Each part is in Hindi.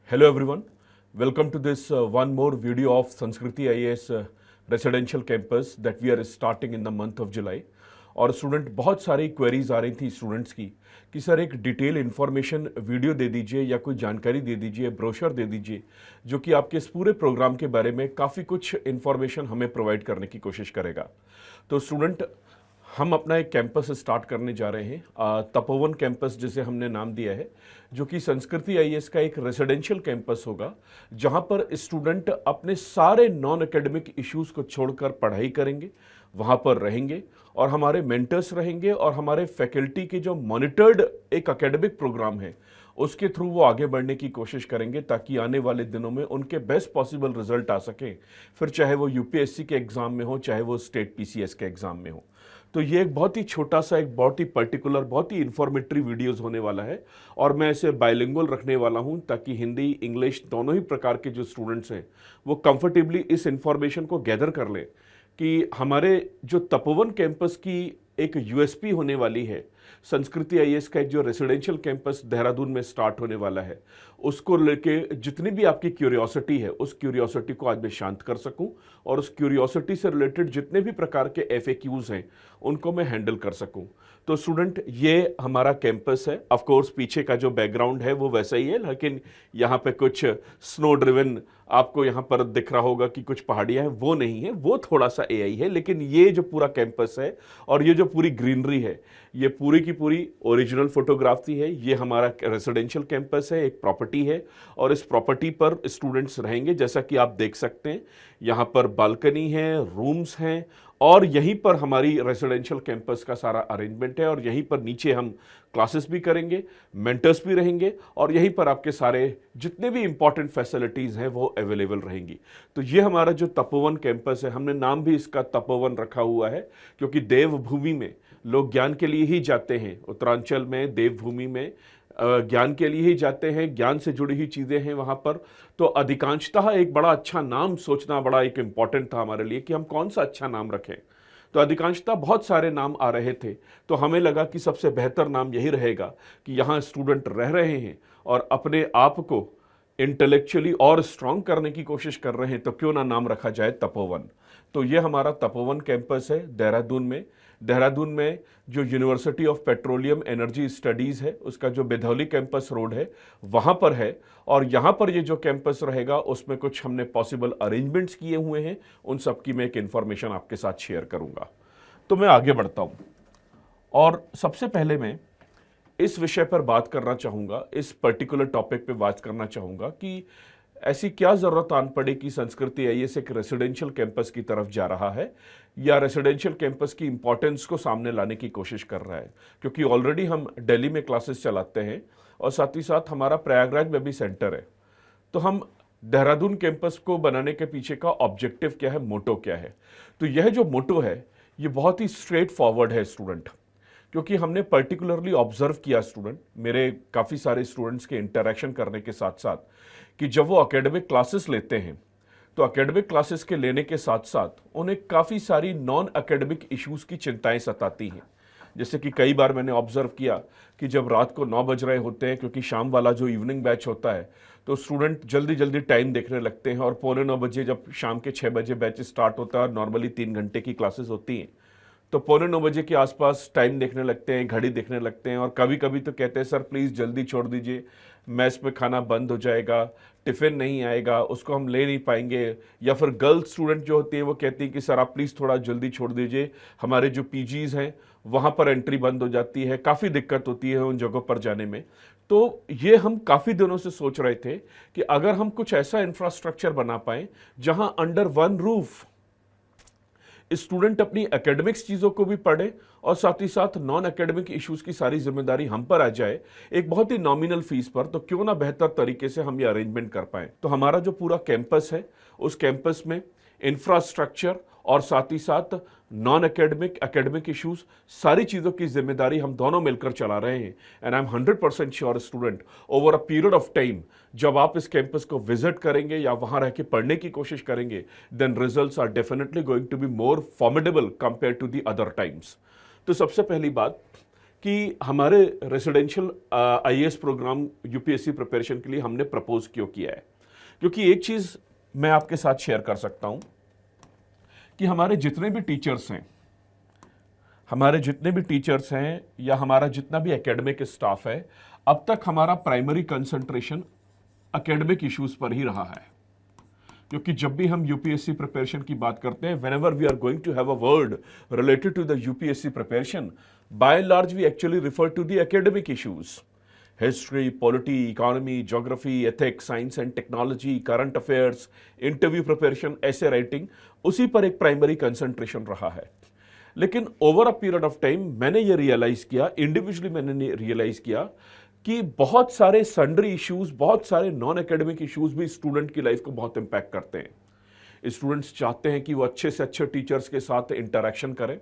Hello everyone, welcome to this one more video of Sanskriti IAS residential campus that we are starting in the month of July. और स्टूडेंट बहुत सारी क्वेरीज आ रही थी स्टूडेंट्स की कि सर एक डिटेल इन्फॉर्मेशन वीडियो दे दीजिए या कोई जानकारी दे दीजिए, ब्रोशर दे दीजिए जो कि आपके इस पूरे प्रोग्राम के बारे में काफ़ी कुछ इन्फॉर्मेशन हमें प्रोवाइड करने की कोशिश करेगा। तो स्टूडेंट हम अपना एक कैंपस स्टार्ट करने जा रहे हैं, तपोवन कैंपस जिसे हमने नाम दिया है, जो कि संस्कृति आईएएस का एक रेजिडेंशियल कैंपस होगा जहां पर स्टूडेंट अपने सारे नॉन एकेडमिक इश्यूज को छोड़कर पढ़ाई करेंगे, वहां पर रहेंगे और हमारे मेंटर्स रहेंगे और हमारे फैकल्टी के जो मॉनिटर्ड एक एकेडमिक प्रोग्राम है उसके थ्रू वो आगे बढ़ने की कोशिश करेंगे ताकि आने वाले दिनों में उनके बेस्ट पॉसिबल रिजल्ट आ सकें, फिर चाहे वो यूपीएससी के एग्जाम में हो चाहे वो स्टेट पीसीएस के एग्जाम में हो। तो ये एक बहुत ही छोटा सा, एक बहुत ही पर्टिकुलर, बहुत ही इन्फॉर्मेटरी वीडियोस होने वाला है और मैं इसे बाइलिंगुअल रखने वाला हूं ताकि हिंदी इंग्लिश दोनों ही प्रकार के जो स्टूडेंट्स हैं वो कंफर्टेबली इस इंफॉर्मेशन को गैदर कर लें कि हमारे जो तपोवन कैंपस की एक यूएसपी होने वाली है, संस्कृति आईएएस का एक जो रेसिडेंशियल कैंपस देहरादून में स्टार्ट होने वाला है, उसको लेके जितनी भी आपकी क्यूरियोसिटी है उस क्यूरियोसिटी को आज मैं शांत कर सकूं और उस क्यूरियोसिटी से रिलेटेड जितने भी प्रकार के एफएक्यूज हैं उनको मैं हैंडल कर सकूं। तो स्टूडेंट ये हमारा कैंपस है, ऑफ कोर्स पीछे का जो बैकग्राउंड है वो वैसा ही है, लेकिन यहाँ पे कुछ स्नो ड्रिवन आपको यहाँ पर दिख रहा होगा कि कुछ पहाड़ियाँ हैं, वो नहीं है, वो थोड़ा सा एआई है। लेकिन ये जो पूरा कैंपस है और ये जो पूरी ग्रीनरी है ये पूरी की पूरी ओरिजिनल फोटोग्राफी है। ये हमारा रेजिडेंशियल कैंपस है, एक प्रॉपर्टी है और इस प्रॉपर्टी पर स्टूडेंट्स रहेंगे। जैसा कि आप देख सकते हैं यहाँ पर बालकनी है, रूम्स हैं और यहीं पर हमारी रेजिडेंशियल कैंपस का सारा अरेंजमेंट है और यहीं पर नीचे हम क्लासेस भी करेंगे, मेंटर्स भी रहेंगे और यहीं पर आपके सारे जितने भी इंपॉर्टेंट फैसिलिटीज़ हैं वो अवेलेबल रहेंगी। तो ये हमारा जो तपोवन कैंपस है, हमने नाम भी इसका तपोवन रखा हुआ है क्योंकि देवभूमि में लोग ज्ञान के लिए ही जाते हैं। उत्तरांचल में देवभूमि में ज्ञान के लिए ही जाते हैं, ज्ञान से जुड़ी हुई चीज़ें हैं वहाँ पर। तो अधिकांशतः एक बड़ा अच्छा नाम सोचना बड़ा एक इम्पॉर्टेंट था हमारे लिए कि हम कौन सा अच्छा नाम रखें। तो अधिकांशतः बहुत सारे नाम आ रहे थे, तो हमें लगा कि सबसे बेहतर नाम यही रहेगा कि यहाँ स्टूडेंट रह रहे हैं और अपने आप को इंटेलेक्चुअली और स्ट्रांग करने की कोशिश कर रहे हैं, तो क्यों ना नाम रखा जाए तपोवन। तो ये हमारा तपोवन कैंपस है देहरादून में। देहरादून में जो university of petroleum energy studies है उसका जो बेधौली कैंपस रोड है वहाँ पर है और यहाँ पर ये जो कैंपस रहेगा उसमें कुछ हमने पॉसिबल अरेंजमेंट्स किए हुए हैं, उन सब की मैं एक इन्फॉर्मेशन आपके साथ शेयर करूँगा। तो मैं आगे बढ़ता हूँ और सबसे पहले मैं इस विषय पर बात करना चाहूँगा, इस पर्टिकुलर टॉपिक पे बात करना चाहूँगा कि ऐसी क्या ज़रूरत आन पड़े कि संस्कृति आईएएस एक रेसिडेंशियल कैंपस की तरफ जा रहा है या रेसिडेंशियल कैंपस की इंपॉर्टेंस को सामने लाने की कोशिश कर रहा है। क्योंकि ऑलरेडी हम दिल्ली में क्लासेस चलाते हैं और साथ ही साथ हमारा प्रयागराज में भी सेंटर है। तो हम देहरादून कैंपस को बनाने के पीछे का ऑब्जेक्टिव क्या है, मोटो क्या है। तो यह जो मोटो है ये बहुत ही स्ट्रेट फॉरवर्ड है स्टूडेंट, क्योंकि हमने पर्टिकुलरली ऑब्जर्व किया स्टूडेंट, मेरे काफ़ी सारे स्टूडेंट्स के इंटरेक्शन करने के साथ साथ, कि जब वो एकेडमिक क्लासेस लेते हैं तो एकेडमिक क्लासेस के लेने के साथ साथ उन्हें काफ़ी सारी नॉन एकेडमिक इश्यूज़ की चिंताएं सताती हैं। जैसे कि कई बार मैंने ऑब्जर्व किया कि जब रात को 9 बज रहे होते हैं, क्योंकि शाम वाला जो इवनिंग बैच होता है, तो स्टूडेंट जल्दी जल्दी टाइम देखने लगते हैं और 8:45 जब शाम के 6 बजे बैच स्टार्ट होता है और नॉर्मली 3 घंटे की क्लासेस होती हैं, तो 8:45 के आसपास टाइम देखने लगते हैं, घड़ी देखने लगते हैं और कभी कभी तो कहते हैं सर प्लीज़ जल्दी छोड़ दीजिए, मैस में खाना बंद हो जाएगा, टिफ़िन नहीं आएगा, उसको हम ले नहीं पाएंगे। या फिर गर्ल्स स्टूडेंट जो होती हैं वो कहती हैं कि सर आप प्लीज़ थोड़ा जल्दी छोड़ दीजिए, हमारे जो पीजीज़ हैं वहाँ पर एंट्री बंद हो जाती है, काफ़ी दिक्कत होती है उन जगहों पर जाने में। तो ये हम काफ़ी दिनों से सोच रहे थे कि अगर हम कुछ ऐसा इंफ्रास्ट्रक्चर बना पाएँ जहाँ अंडर वन रूफ स्टूडेंट अपनी एकेडमिक्स चीज़ों को भी पढ़े और साथ ही साथ नॉन एकेडमिक इश्यूज की सारी जिम्मेदारी हम पर आ जाए एक बहुत ही नॉमिनल फीस पर, तो क्यों ना बेहतर तरीके से हम ये अरेंजमेंट कर पाएं। तो हमारा जो पूरा कैंपस है उस कैंपस में इंफ्रास्ट्रक्चर और साथ ही साथ नॉन एकेडमिक एकेडमिक इश्यूज सारी चीज़ों की जिम्मेदारी हम दोनों मिलकर चला रहे हैं। And I am 100% sure student, over a period of time जब आप इस कैंपस को विजिट करेंगे या वहाँ रह के पढ़ने की कोशिश करेंगे, then results are definitely going to be more formidable compare to the other times. तो सबसे पहली बात कि हमारे residential IAS program UPSC preparation के लिए हमने प्रपोज क्यों किया है। क्योंकि एक चीज़ मैं आपके साथ शेयर कर सकता हूं कि हमारे जितने भी टीचर्स हैं या हमारा जितना भी एकेडमिक स्टाफ है, अब तक हमारा प्राइमरी कंसंट्रेशन एकेडमिक इश्यूज पर ही रहा है। क्योंकि जब भी हम यूपीएससी प्रिपरेशन की बात करते हैं, whenever we are going to have a word related to the UPSC preparation, by and large we actually refer to the academic issues, history, polity, economy, geography, ethics, science and technology, current affairs, interview preparation, ऐसे राइटिंग, उसी पर एक प्राइमरी कंसंट्रेशन रहा है। लेकिन over a period of time मैंने ये रियलाइज किया, इंडिविजुअली मैंने रियलाइज किया कि बहुत सारे सन्ड्री इश्यूज, बहुत सारे नॉन एकेडमिक इश्यूज भी स्टूडेंट की लाइफ को बहुत इंपैक्ट करते हैं। स्टूडेंट्स चाहते हैं कि वो अच्छे से अच्छे टीचर्स के साथ इंटरेक्शन करें,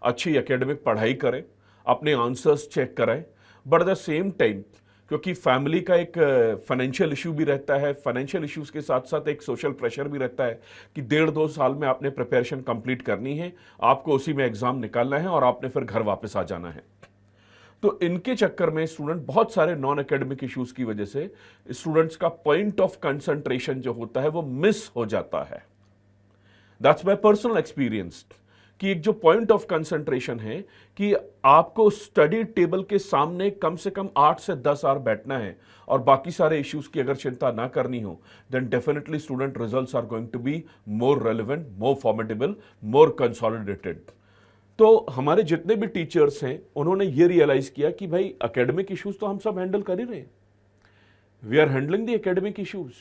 अच्छी एकेडमिक पढ़ाई करें, अपने आंसर्स चेक करें, but at the same time क्योंकि फैमिली का एक फाइनेंशियल इशू भी रहता है, फाइनेंशियल इश्यूज के साथ साथ एक सोशल प्रेशर भी रहता है कि 1.5-2 साल में आपने प्रिपरेशन कंप्लीट करनी है, आपको उसी में एग्जाम निकालना है और आपने फिर घर वापस आ जाना है। तो इनके चक्कर में स्टूडेंट बहुत सारे नॉन एकेडमिक इश्यूज की वजह से स्टूडेंट्स का पॉइंट ऑफ कंसंट्रेशन जो होता है वो मिस हो जाता है। दैट्स माय पर्सनल एक्सपीरियंस कि एक जो पॉइंट ऑफ कंसंट्रेशन है कि आपको स्टडी टेबल के सामने कम से कम 8 से 10 आवर बैठना है और बाकी सारे इश्यूज की अगर चिंता ना करनी हो, then definitely student results are going to be more relevant, more formidable, more consolidated. तो हमारे जितने भी टीचर्स हैं उन्होंने ये रियलाइज किया कि भाई एकेडमिक इश्यूज तो हम सब हैंडल कर ही रहे हैं, we are handling the academic issues,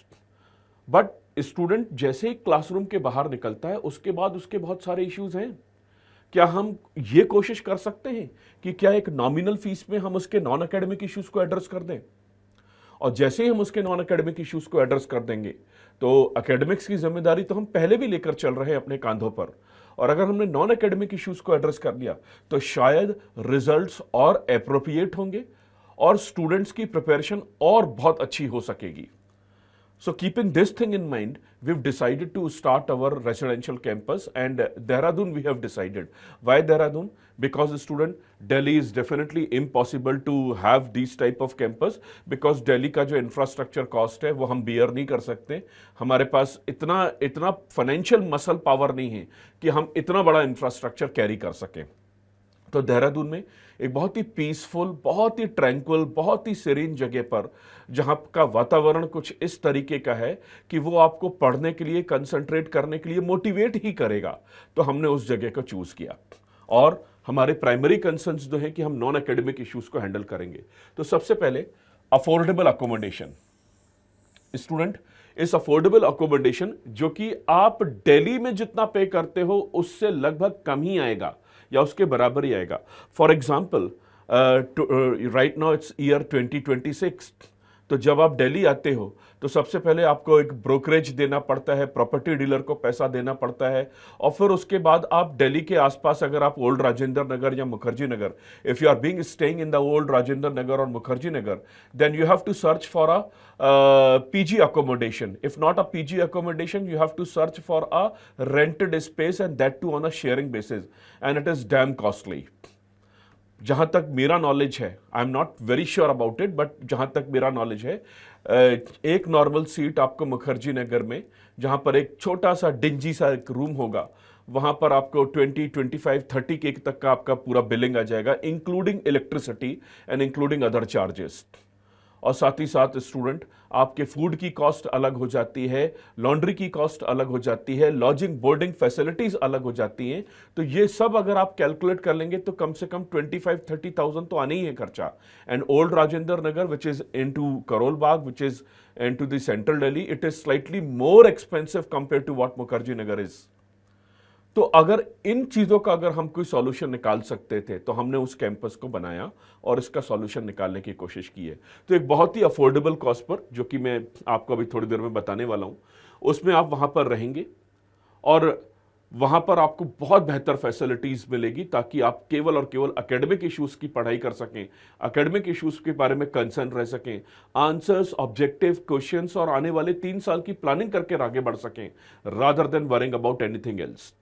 but student जैसे ही क्लासरूम के बाहर निकलता है उसके बाद उसके बहुत सारे इश्यूज हैं। क्या हम ये कोशिश कर सकते हैं कि क्या एक नॉमिनल फीस में हम उसके नॉन एकेडमिक इश्यूज को एड्रेस कर दें, और जैसे ही हम उसके नॉन एकेडमिक इश्यूज को एड्रेस कर देंगे तो एकेडमिक्स की जिम्मेदारी तो हम पहले भी लेकर चल रहे हैं अपने कांधों पर, और अगर हमने नॉन एकेडमिक इश्यूज को एड्रेस कर लिया तो शायद रिजल्ट्स और एप्रोप्रिएट होंगे और स्टूडेंट्स की प्रिपरेशन और बहुत अच्छी हो सकेगी। So keeping this thing in mind, we've decided to start our residential campus, and Dehradun we have decided. Why Dehradun? Because student, Delhi is definitely impossible to have these type of campus because Delhi का जो infrastructure cost है वो हम bear नहीं कर सकते। हमारे पास इतना financial muscle power नहीं है कि हम इतना बड़ा infrastructure carry कर सकें। तो देहरादून में एक बहुत ही पीसफुल, बहुत ही ट्रैंक्विल, बहुत ही सीरीन जगह पर जहां का वातावरण कुछ इस तरीके का है कि वो आपको पढ़ने के लिए, कंसंट्रेट करने के लिए मोटिवेट ही करेगा, तो हमने उस जगह को चूज किया। और हमारे प्राइमरी कंसर्न्स जो है कि हम नॉन एकेडमिक इश्यूज को हैंडल करेंगे। तो सबसे पहले अफोर्डेबल अकोमोडेशन। स्टूडेंट, इस अफोर्डेबल अकोमोडेशन जो कि आप दिल्ली में जितना पे करते हो उससे लगभग कम ही आएगा या उसके बराबर ही आएगा। For example, right now it's year 2026, तो जब आप दिल्ली आते हो तो सबसे पहले आपको एक ब्रोकरेज देना पड़ता है, प्रॉपर्टी डीलर को पैसा देना पड़ता है, और फिर उसके बाद आप दिल्ली के आसपास अगर आप ओल्ड राजेंद्र नगर या Mukherjee Nagar, if you are being staying in the old Rajendra Nagar और Mukherjee Nagar, then you have to search for a PG accommodation. If not a PG accommodation, you have to search for a rented space, and that too on a sharing basis, and it is damn costly. जहां तक मेरा नॉलेज है, आई am not very sure about it, but जहां तक मेरा नॉलेज है, एक नॉर्मल सीट आपको मुखर्जी नगर में, जहां पर एक छोटा सा डिंजी सा एक रूम होगा, वहां पर आपको 20, 25, 30 के तक का आपका पूरा बिलिंग आ जाएगा, including electricity and including other charges. और साथ ही साथ स्टूडेंट, आपके फूड की कॉस्ट अलग हो जाती है, लॉन्ड्री की कॉस्ट अलग हो जाती है, लॉजिंग बोर्डिंग फैसिलिटीज अलग हो जाती हैं। तो ये सब अगर आप कैलकुलेट कर लेंगे तो कम से कम 25-30,000 तो आने ही है खर्चा। And old Rajendra Nagar which is into Karol Bagh, which is into the central Delhi, it is slightly more expensive compare to what Mukherjee Nagar is. तो अगर इन चीजों का अगर हम कोई सॉल्यूशन निकाल सकते थे तो हमने उस कैंपस को बनाया और इसका सॉल्यूशन निकालने की कोशिश की है। तो एक बहुत ही अफोर्डेबल कॉस्ट पर, जो कि मैं आपको अभी थोड़ी देर में बताने वाला हूं, उसमें आप वहां पर रहेंगे और वहां पर आपको बहुत बेहतर फैसिलिटीज मिलेगी ताकि आप केवल और केवल एकेडमिक इश्यूज की पढ़ाई कर सकें, एकेडमिक इश्यूज के बारे में कंसर्न रह सकें, आंसर्स, ऑब्जेक्टिव क्वेश्चंस और आने वाले 3 साल की प्लानिंग करके आगे बढ़ सकें, rather than worrying about anything else.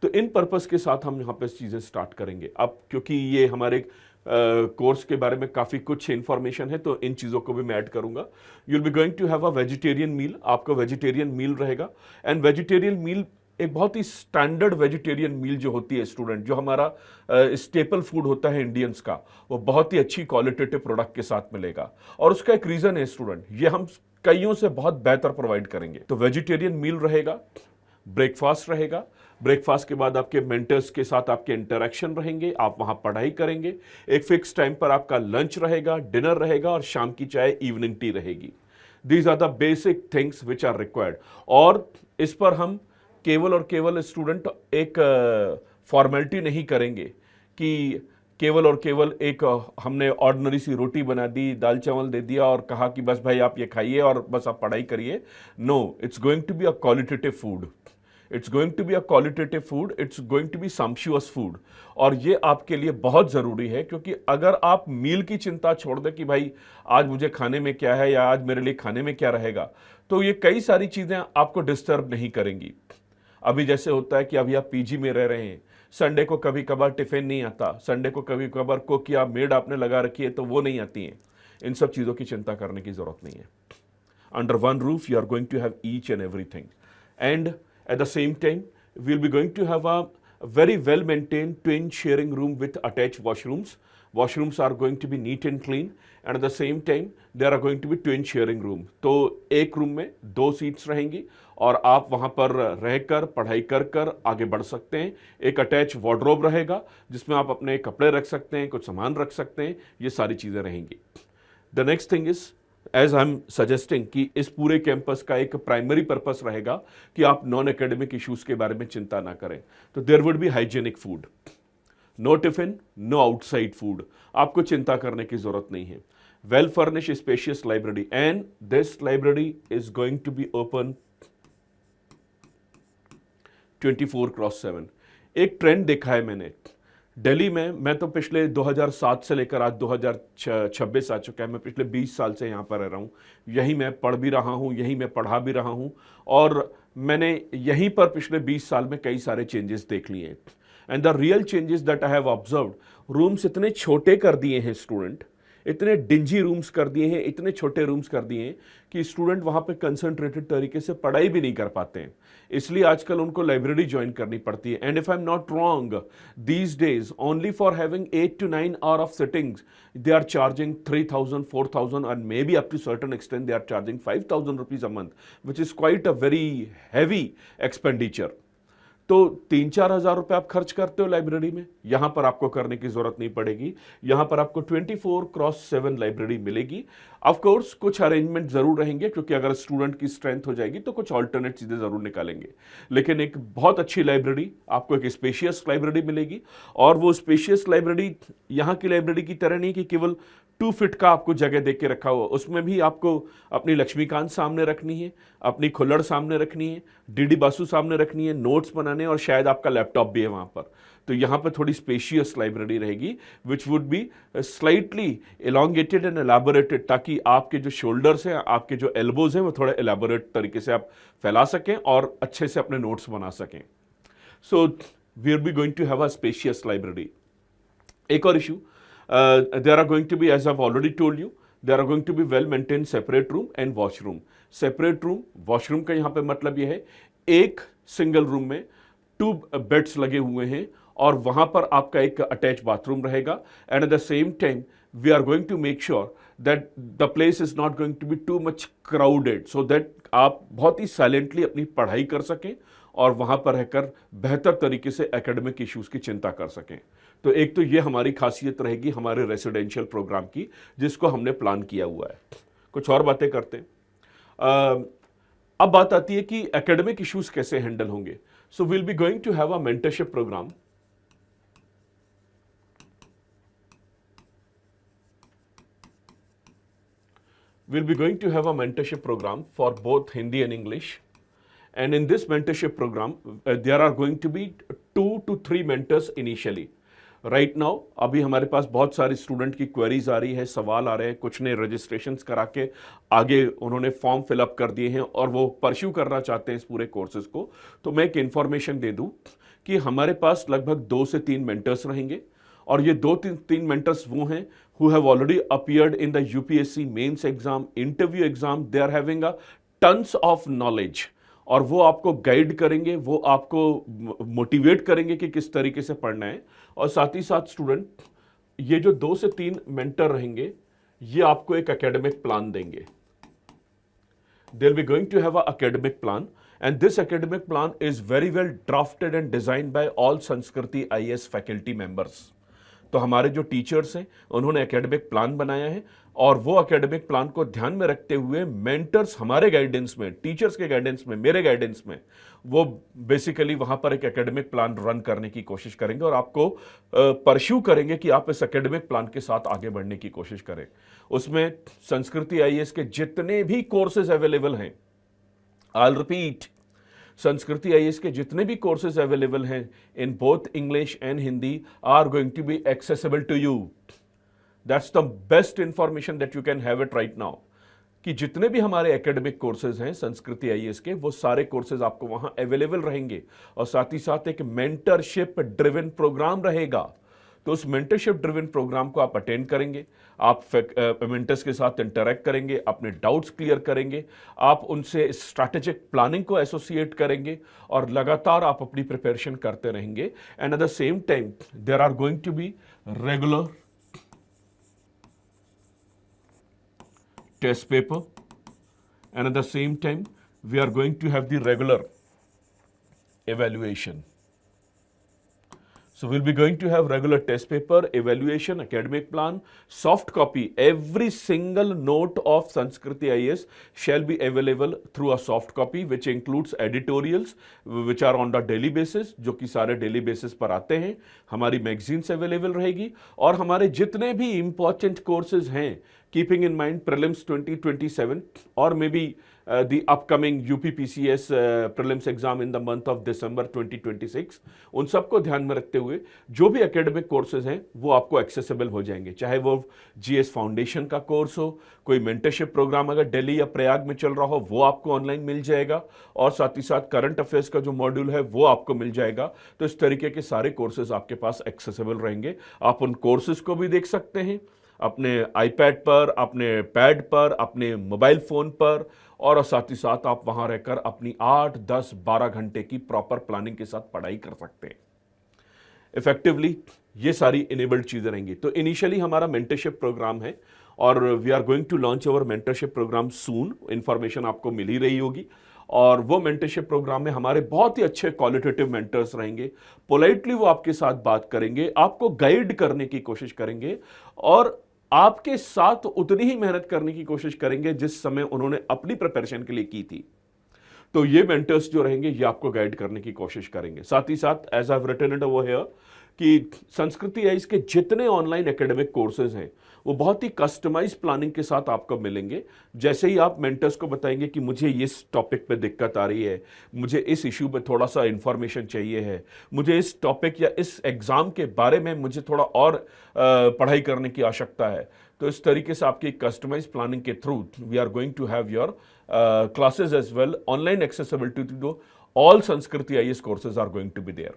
तो इन पर्पस के साथ हम यहाँ पे चीज़ें स्टार्ट करेंगे। अब क्योंकि ये हमारे कोर्स के बारे में काफ़ी कुछ इन्फॉर्मेशन है, तो इन चीज़ों को भी मैं ऐड करूँगा। You will be going to have a vegetarian meal, आपका वेजिटेरियन मील रहेगा। एंड वेजिटेरियन मील एक बहुत ही स्टैंडर्ड वेजिटेरियन मील जो होती है स्टूडेंट, जो हमारा स्टेपल फूड होता है इंडियंस का, वो बहुत ही अच्छी क्वालिटेटिव प्रोडक्ट के साथ मिलेगा। और उसका एक रीज़न है स्टूडेंट, ये हम कईयों से बहुत बेहतर प्रोवाइड करेंगे। तो वेजिटेरियन मील रहेगा, ब्रेकफास्ट रहेगा, ब्रेकफास्ट के बाद आपके मेंटर्स के साथ आपके इंटरेक्शन रहेंगे, आप वहां पढ़ाई करेंगे, एक फिक्स टाइम पर आपका लंच रहेगा, डिनर रहेगा और शाम की चाय इवनिंग टी रहेगी। These are the basic things which are required. और इस पर हम केवल और केवल स्टूडेंट एक फॉर्मेलिटी नहीं करेंगे कि केवल और केवल एक हमने ऑर्डिनरी सी रोटी बना दी, दाल चावल दे दिया और कहा कि बस भाई आप ये खाइए और बस आप पढ़ाई करिए। No, it's going to be a qualitative food, it's going to be a qualitative food, it's going to be sumptuous food. और ये आपके लिए बहुत ज़रूरी है, क्योंकि अगर आप मील की चिंता छोड़ दें कि भाई आज मुझे खाने में क्या है या आज मेरे लिए खाने में क्या रहेगा, तो ये कई सारी चीज़ें आपको डिस्टर्ब नहीं करेंगी। अभी जैसे होता है कि अभी आप पीजी में रह रहे हैं, संडे को कभी कभार टिफिन नहीं आता, संडे को कभी कभार कुक या मेड आपने लगा रखी है तो वो नहीं आती हैं। इन सब चीज़ों की चिंता करने की ज़रूरत नहीं है। Under one roof you are going to have each and everything. And at the same time, we'll be going to have a very well maintained twin sharing room with attached washrooms. Washrooms are going to be neat and clean, and at the same time there are going to be twin sharing room. तो एक रूम में 2 सीट्स रहेंगी और आप वहाँ पर रहकर पढ़ाई कर आगे बढ़ सकते हैं। एक अटैच वार्डरोब रहेगा जिसमें आप अपने कपड़े रख सकते हैं, कुछ सामान रख सकते हैं, ये सारी चीज़ें रहेंगी। The next thing is, as I am suggesting कि इस पूरे कैंपस का एक प्राइमरी पर्पस रहेगा कि आप नॉन एकेडमिक इश्यूज के बारे में चिंता ना करें। तो there would be hygienic food, no tiffin, no outside food, आपको चिंता करने की जरूरत नहीं है। Well furnish spacious library, and this library is going to be open 24/7। एक ट्रेंड देखा है मैंने दिल्ली में, मैं तो पिछले 2007 से लेकर आज 2026 आ चुका है, मैं पिछले 20 साल से यहाँ पर रह रहा हूँ, यहीं मैं पढ़ भी रहा हूँ, यहीं मैं पढ़ा भी रहा हूँ, और मैंने यहीं पर पिछले 20 साल में कई सारे चेंजेस देख लिए हैं। And the real changes that I have observed, rooms इतने छोटे कर दिए हैं स्टूडेंट, इतने डिंजी रूम्स कर दिए हैं, इतने छोटे रूम्स कर दिए हैं कि स्टूडेंट वहाँ पे कंसंट्रेटेड तरीके से पढ़ाई भी नहीं कर पाते हैं। इसलिए आजकल उनको लाइब्रेरी ज्वाइन करनी पड़ती है। And if I am not wrong, these days only for having 8 to 9 hour of sittings they are charging 3,000, 4,000 and maybe up to certain extent they are charging 5,000 rupees a month, which is quite a very heavy expenditure. तो 3-4 हज़ार रुपये आप खर्च करते हो लाइब्रेरी में, यहां पर आपको करने की जरूरत नहीं पड़ेगी। यहां पर आपको 24/7 लाइब्रेरी मिलेगी। ऑफ कोर्स कुछ अरेंजमेंट जरूर रहेंगे, क्योंकि अगर स्टूडेंट की स्ट्रेंथ हो जाएगी तो कुछ ऑल्टरनेट चीजें जरूर निकालेंगे, लेकिन एक बहुत अच्छी लाइब्रेरी, आपको एक स्पेशियस लाइब्रेरी मिलेगी। और वो स्पेशियस लाइब्रेरी यहाँ की लाइब्रेरी की तरह नहीं कि केवल 2 फीट का आपको जगह देख के रखा हुआ, उसमें भी आपको अपनी लक्ष्मीकांत सामने रखनी है, अपनी खुल्लड़ सामने रखनी है, डीडी बासु सामने रखनी है, नोट्स बनाने, और शायद आपका लैपटॉप भी है वहाँ पर। तो यहाँ पर थोड़ी स्पेशियस लाइब्रेरी रहेगी which would be slightly elongated and elaborated, ताकि आपके जो शोल्डर्स हैं, आपके जो एल्बोज हैं, वो थोड़े एलैबोरेट तरीके से आप फैला सकें और अच्छे से अपने नोट्स बना सकें। So we are be going to have a spacious library. एक और issue, there are going to be, as I've already told you, there are going to be well maintained separate room and washroom. Separate room, washroom का यहाँ पे मतलब ये है, एक सिंगल रूम में 2 बेड्स लगे हुए हैं और वहाँ पर आपका एक अटैच बाथरूम रहेगा। And at the same time we are going to make sure that the place is not going to be too much crowded, so that आप बहुत ही साइलेंटली अपनी पढ़ाई कर सकें और वहाँ पर रहकर बेहतर तरीके से एकेडमिक इश्यूज़ की चिंता कर सकें। तो एक तो ये हमारी खासियत रहेगी हमारे रेसिडेंशियल प्रोग्राम की, जिसको हमने प्लान किया हुआ है। कुछ और बातें करते हैं। अब बात आती है कि एकेडमिक इश्यूज़ कैसे हैंडल होंगे। So will be going to have a mentorship program. We'll be going to have a mentorship program for both Hindi and English. And in this mentorship program, there are going to be 2 to 3 mentors initially. Right now, अभी हमारे पास बहुत सारे स्टूडेंट की क्वेरीज आ रही है, सवाल आ रहे हैं, कुछ ने रजिस्ट्रेशंस करा के आगे उन्होंने फॉर्म फिलअप कर दिए हैं और वो परस्यू करना चाहते हैं इस पूरे कोर्सेज को। तो मैं एक इन्फॉर्मेशन दे दूं कि हमारे पास लगभग 2 से 3 मेंटर्स रहेंगे और ये 2-3 मेंटर्स वो हैं who have already appeared in the UPSC mains exam, interview exam, they are having a tons of knowledge और वो आपको गाइड करेंगे, वो आपको मोटिवेट करेंगे कि किस तरीके से पढ़ना है। और साथ ही साथ स्टूडेंट, ये जो 2 से 3 मेंटर रहेंगे ये आपको एक एकेडमिक प्लान देंगे। They'll be going to have an academic plan, and this academic plan is very well drafted and designed by all Sanskriti IAS faculty members. तो हमारे जो टीचर्स हैं उन्होंने एकेडमिक प्लान बनाया है और वो एकेडमिक प्लान को ध्यान में रखते हुए मेंटर्स हमारे गाइडेंस में, टीचर्स के गाइडेंस में, मेरे गाइडेंस में, वो बेसिकली वहां पर एक एकेडमिक प्लान रन करने की कोशिश करेंगे और आपको परस्यू करेंगे कि आप इस एकेडमिक प्लान के साथ आगे बढ़ने की कोशिश करें। उसमें संस्कृति आईएएस के जितने भी कोर्सेज अवेलेबल हैं, आई रिपीट, संस्कृति आईएएस के जितने भी कोर्सेज अवेलेबल हैं in both English and Hindi are going to be accessible to you. That's the best information that you can have it right now, कि जितने भी हमारे एकेडमिक कोर्सेज हैं संस्कृति आईएएस के, वो सारे कोर्सेज आपको वहां अवेलेबल रहेंगे और साथ ही साथ एक मेंटरशिप ड्रिवन प्रोग्राम रहेगा। तो उस मेंटरशिप ड्रिवन प्रोग्राम को आप अटेंड करेंगे, आप मेंटर्स के साथ इंटरेक्ट करेंगे, अपने डाउट्स क्लियर करेंगे, आप उनसे स्ट्रैटेजिक प्लानिंग को एसोसिएट करेंगे और लगातार आप अपनी प्रिपरेशन करते रहेंगे। And at the same time there are going to be regular test paper, and at the same time we are going to have the regular evaluation. So we'll be going to have regular test paper, evaluation, academic plan, soft copy. Every single note of Sanskriti IAS shall be available through a soft copy, which includes editorials, which are on the daily basis, जो कि सारे daily basis पर आते हैं। हमारी magazines available रहेगी और हमारे जितने भी important courses हैं, keeping in mind prelims 2027 or maybe the upcoming UPPCS prelims exam in the month of December 2026, उन सबको ध्यान में रखते हुए जो भी एकेडमिक कोर्सेज हैं वो आपको एक्सेसिबल हो जाएंगे। चाहे वो जीएस फाउंडेशन का कोर्स हो, कोई मेंटरशिप प्रोग्राम अगर दिल्ली या प्रयाग में चल रहा हो वो आपको ऑनलाइन मिल जाएगा और साथ ही साथ करंट अफेयर्स का जो मॉड्यूल है वो आपको मिल जाएगा। तो इस तरीके के सारे कोर्सेज आपके पास एक्सेसिबल रहेंगे। आप उन कोर्सेज को भी देख सकते हैं अपने आईपैड पर, अपने पैड पर, अपने मोबाइल फ़ोन पर और साथ ही साथ आप वहां रहकर अपनी 8, 10, 12 घंटे की प्रॉपर प्लानिंग के साथ पढ़ाई कर सकते हैं। इफेक्टिवली ये सारी इनेबल्ड चीज़ें रहेंगी। तो इनिशियली हमारा मेंटरशिप प्रोग्राम है और we are going to launch our mentorship program soon. Information आपको मिल ही रही होगी और वो मेंटरशिप प्रोग्राम में हमारे बहुत ही अच्छे क्वालिटेटिव मेंटर्स रहेंगे। पोलाइटली वो आपके साथ बात करेंगे, आपको गाइड करने की कोशिश करेंगे और आपके साथ उतनी ही मेहनत करने की कोशिश करेंगे जिस समय उन्होंने अपनी प्रिपरेशन के लिए की थी। तो ये मेंटर्स जो रहेंगे ये आपको गाइड करने की कोशिश करेंगे। साथ ही साथ as I written it over here कि संस्कृति आईएएस के जितने ऑनलाइन एकेडमिक कोर्सेज हैं वो बहुत ही कस्टमाइज प्लानिंग के साथ आपको मिलेंगे। जैसे ही आप मेंटर्स को बताएंगे कि मुझे इस टॉपिक पे दिक्कत आ रही है, मुझे इस इश्यू पे थोड़ा सा इंफॉर्मेशन चाहिए है, मुझे इस टॉपिक या इस एग्ज़ाम के बारे में मुझे थोड़ा और पढ़ाई करने की आवश्यकता है, तो इस तरीके से आपकी कस्टमाइज प्लानिंग के through we are going to have your classes as well online accessibility to all Sanskriti IAS courses are going to be there.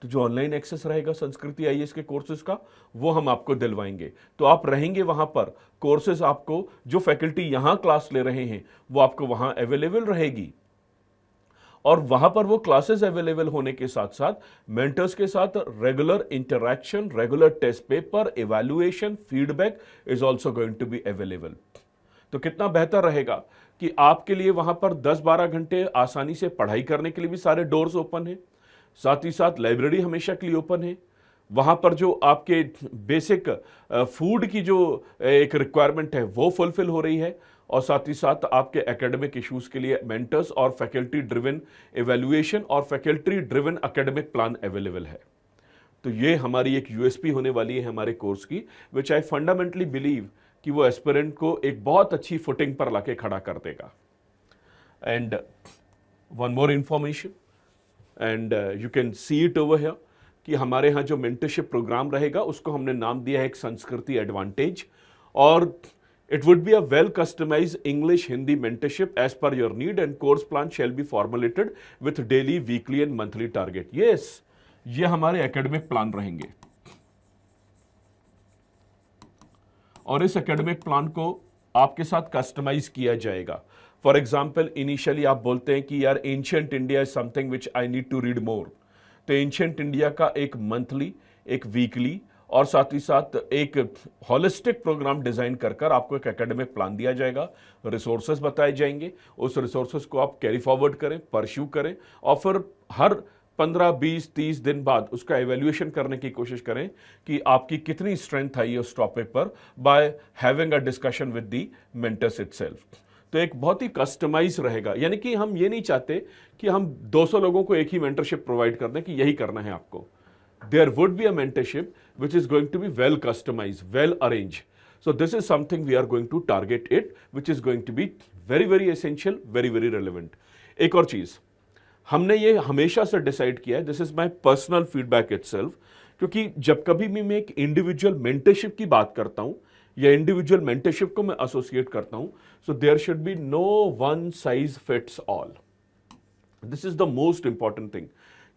तो जो ऑनलाइन एक्सेस रहेगा संस्कृति आईएएस के कोर्सेज का वो हम आपको दिलवाएंगे। तो आप रहेंगे वहां पर, कोर्सेज आपको जो फैकल्टी यहां क्लास ले रहे हैं वो आपको वहां अवेलेबल रहेगी और वहां पर वो क्लासेस अवेलेबल होने के साथ साथ मेंटर्स के साथ regular interaction, regular test paper, evaluation, feedback is also going to be available. तो कितना बेहतर रहेगा कि आपके लिए वहां पर 10-12 घंटे आसानी से पढ़ाई करने के लिए भी सारे डोर्स ओपन है, साथ ही साथ लाइब्रेरी हमेशा के लिए ओपन है। वहाँ पर जो आपके बेसिक फूड की जो एक रिक्वायरमेंट है वो फुलफिल हो रही है और साथ ही साथ आपके एकेडमिक इश्यूज़ के लिए मेंटर्स और फैकल्टी ड्रिवन इवैल्यूएशन और faculty driven academic plan available है। तो ये हमारी एक यूएसपी होने वाली है हमारे कोर्स की, विच आई फंडामेंटली बिलीव कि वो एस्पिरेंट को एक बहुत अच्छी फुटिंग पर लाके खड़ा कर देगा। And one more information and you can see it over here कि हमारे यहाँ जो मेंटरशिप प्रोग्राम रहेगा उसको हमने नाम दिया है एक संस्कृति एडवांटेज। और It would be a well customized English Hindi mentorship as per your need, and course plan shall be formulated with daily, weekly and monthly target. Yes, ये हमारे एकेडमिक प्लान रहेंगे और इस एकेडमिक प्लान को आपके साथ कस्टमाइज किया जाएगा. फॉर एग्जाम्पल, इनिशियली आप बोलते हैं कि यार ancient India is something which I need to read more, तो एंशियंट इंडिया का एक मंथली, एक वीकली और साथ ही साथ एक होलिस्टिक प्रोग्राम डिजाइन कर आपको एक एकेडमिक प्लान दिया जाएगा, रिसोर्सेज बताए जाएंगे, उस रिसोर्सेज को आप कैरी फॉरवर्ड करें, परस्यू करें और फिर हर 15, 20, 30 दिन बाद उसका एवेल्युएशन करने की कोशिश करें कि आपकी कितनी स्ट्रेंथ आई है उस टॉपिक पर, by having a discussion with the mentors itself. तो एक बहुत ही कस्टमाइज रहेगा, यानी कि हम ये नहीं चाहते कि हम 200 लोगों को एक ही मेंटरशिप प्रोवाइड कर दें कि यही करना है आपको. There would be a mentorship which is going to be well customized, well arranged. So this is something we are going to target it, which is going to be very very essential, very very relevant. एक और चीज हमने ये हमेशा से डिसाइड किया है, this is my personal feedback itself, क्योंकि जब कभी भी मैं एक इंडिविजुअल मेंटरशिप की बात करता हूं या इंडिविजुअल मेंटरशिप को मैं एसोसिएट करता हूं, so there should be no one size fits all. This is the most important thing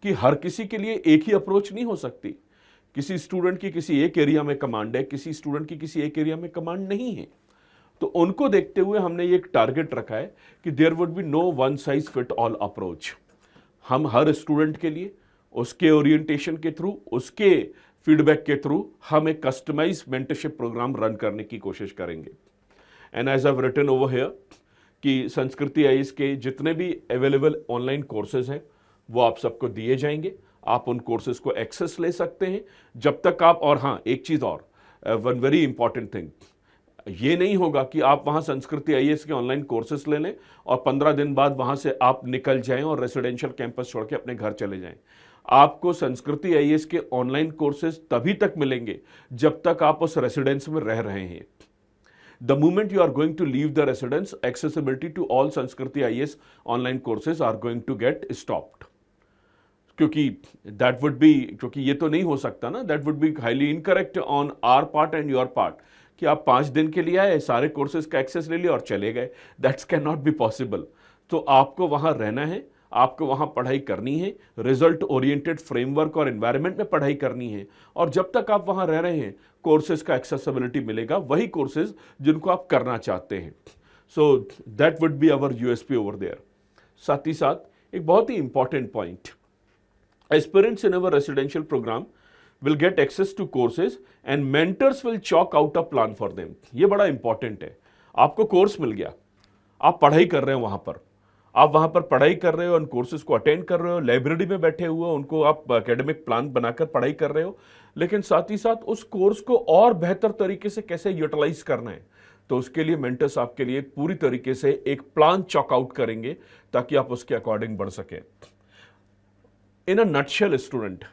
कि हर किसी के लिए एक ही अप्रोच नहीं हो सकती. किसी स्टूडेंट की किसी एक एरिया में कमांड है, किसी स्टूडेंट की किसी एक एरिया में कमांड नहीं है. तो उनको देखते हुए हमने ये एक टारगेट रखा है कि there would be no one size fit all approach. हम हर स्टूडेंट के लिए उसके ओरिएंटेशन के थ्रू, उसके फीडबैक के थ्रू हम एक कस्टमाइज मेंटरशिप प्रोग्राम रन करने की कोशिश करेंगे. And as I have written over here कि संस्कृति आईएएस के जितने भी अवेलेबल ऑनलाइन कोर्सेज हैं वो आप सबको दिए जाएंगे. आप उन कोर्सेज को एक्सेस ले सकते हैं जब तक आप, और हाँ एक चीज और, वन वेरी इंपॉर्टेंट थिंग, ये नहीं होगा कि आप वहां संस्कृति आईएएस के ऑनलाइन कोर्सेज ले लें और 15 दिन बाद वहां से आप निकल जाएं और रेसिडेंशियल कैंपस छोड़ के अपने घर चले जाएं. आपको संस्कृति आईएएस के ऑनलाइन कोर्सेज तभी तक मिलेंगे जब तक आप उस रेसिडेंस में रह रहे हैं. The moment you are going to leave the residence, accessibility to all Sanskriti IAS online courses are going to get stopped. क्योंकि दैट वुड बी, क्योंकि ये तो नहीं हो सकता ना, that would be highly incorrect on our part and your part कि आप 5 दिन के लिए आए, सारे कोर्सेज का एक्सेस ले लिया और चले गए. That's can not be possible. तो आपको वहां रहना है, आपको वहां पढ़ाई करनी है, रिजल्ट ओरिएंटेड फ्रेमवर्क और एनवायरनमेंट में पढ़ाई करनी है, और जब तक आप वहां रह रहे हैं कोर्सेज का एक्सेसिबिलिटी मिलेगा, वही कोर्सेज जिनको आप करना चाहते हैं. So that would be our USP over there. साथ ही साथ एक बहुत ही important point, aspirants in our residential program will get access to courses and mentors will chalk out a plan for them. ये बड़ा इंपॉर्टेंट है. आपको कोर्स मिल गया, आप पढ़ाई कर रहे हो वहां पर, आप वहां पर पढ़ाई कर रहे हो, उन कोर्सेज को अटेंड कर रहे हो, लाइब्रेरी में बैठे हुए हो, उनको आप एकेडमिक प्लान बनाकर पढ़ाई कर रहे हो, लेकिन साथ ही साथ उस कोर्स को और बेहतर तरीके से कैसे यूटिलाइज करना है, तो उसके लिए मेंटर्स आपके लिए पूरी तरीके से एक प्लान चॉक आउट करेंगे ताकि आप उसके अकॉर्डिंग बढ़ सके. In a nutshell student,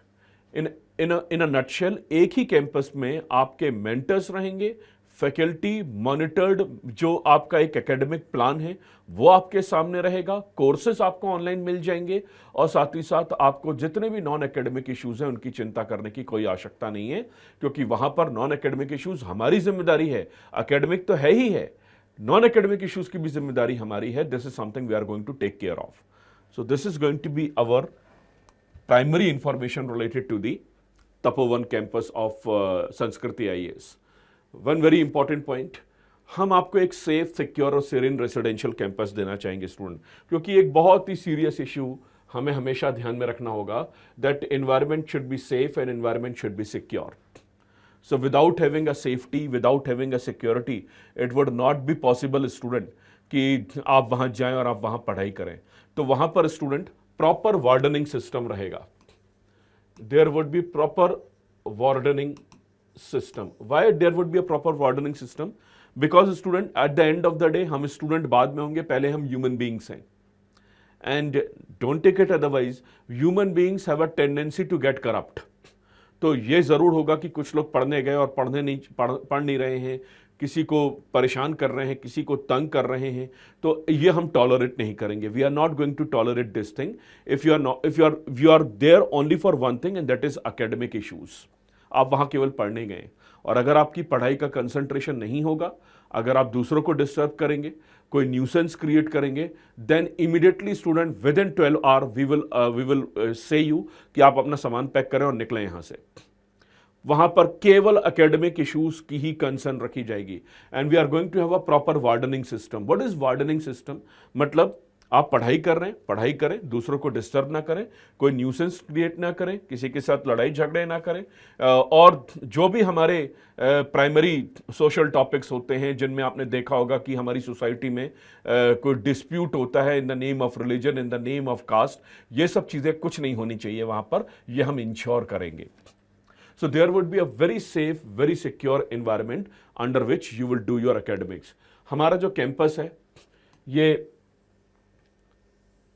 in a nutshell, एक ही कैंपस में आपके मेंटर्स रहेंगे, फैकल्टी मॉनिटर्ड, जो आपका एक एकेडमिक प्लान है वो आपके सामने रहेगा, कोर्सेज आपको ऑनलाइन मिल जाएंगे, और साथ ही साथ आपको जितने भी नॉन एकेडमिक इश्यूज हैं उनकी चिंता करने की कोई आवश्यकता नहीं है, क्योंकि वहां पर नॉन एकेडमिक इश्यूज हमारी जिम्मेदारी है. एकेडमिक तो है ही है, नॉन एकेडमिक इश्यूज की भी जिम्मेदारी हमारी है. This is something we are going to take care of. So this is going to be our primary information related to the Tapovan campus of Sanskriti IAS. One very important point, हम आपको एक सेफ, सिक्योर और सीरियन रेसिडेंशियल कैंपस देना चाहेंगे स्टूडेंट, क्योंकि एक बहुत ही सीरियस इशू हमें हमेशा ध्यान में रखना होगा, that environment should be safe and environment should be secure. So without having a safety, without having a security, it would not be possible student कि आप वहां जाएं और आप वहां पढ़ाई करें. तो वहां पर स्टूडेंट प्रॉपर वार्डनिंग सिस्टम रहेगा. There would be proper wardening system. Why there would be a proper wardening system? Because student at the end of the day हम स्टूडेंट बाद में होंगे, पहले हम ह्यूमन बीइंग्स हैं. And don't take it otherwise, human beings have a tendency to get corrupt. तो ये जरूर होगा कि कुछ लोग पढ़ने गए और पढ़ नहीं रहे हैं, किसी को परेशान कर रहे हैं, किसी को तंग कर रहे हैं, तो ये हम टॉलरेट नहीं करेंगे. We are not going to tolerate this thing. If you are there only for one thing and that is academic issues. आप वहां केवल पढ़ने गए, और अगर आपकी पढ़ाई का कंसंट्रेशन नहीं होगा, अगर आप दूसरों को डिस्टर्ब करेंगे, कोई न्यूसेंस क्रिएट करेंगे, then immediately student within 12 hour we will say you कि आप अपना सामान पैक करें और निकलें यहां से। वहां पर केवल एकेडमिक इश्यूज की ही कंसर्न रखी जाएगी। And we are going to have a proper wardening system. What is wardening system? मतलब आप पढ़ाई कर रहे हैं, पढ़ाई करें, दूसरों को डिस्टर्ब ना करें, कोई न्यूसेंस क्रिएट ना करें, किसी के साथ लड़ाई झगड़े ना करें, और जो भी हमारे प्राइमरी सोशल टॉपिक्स होते हैं जिनमें आपने देखा होगा कि हमारी सोसाइटी में कोई डिस्प्यूट होता है in the name of religion, in the name of caste, ये सब चीज़ें कुछ नहीं होनी चाहिए वहां पर, ये हम इंश्योर करेंगे। So there would be a very safe, very secure environment under which you will do your academics. हमारा जो कैंपस है ये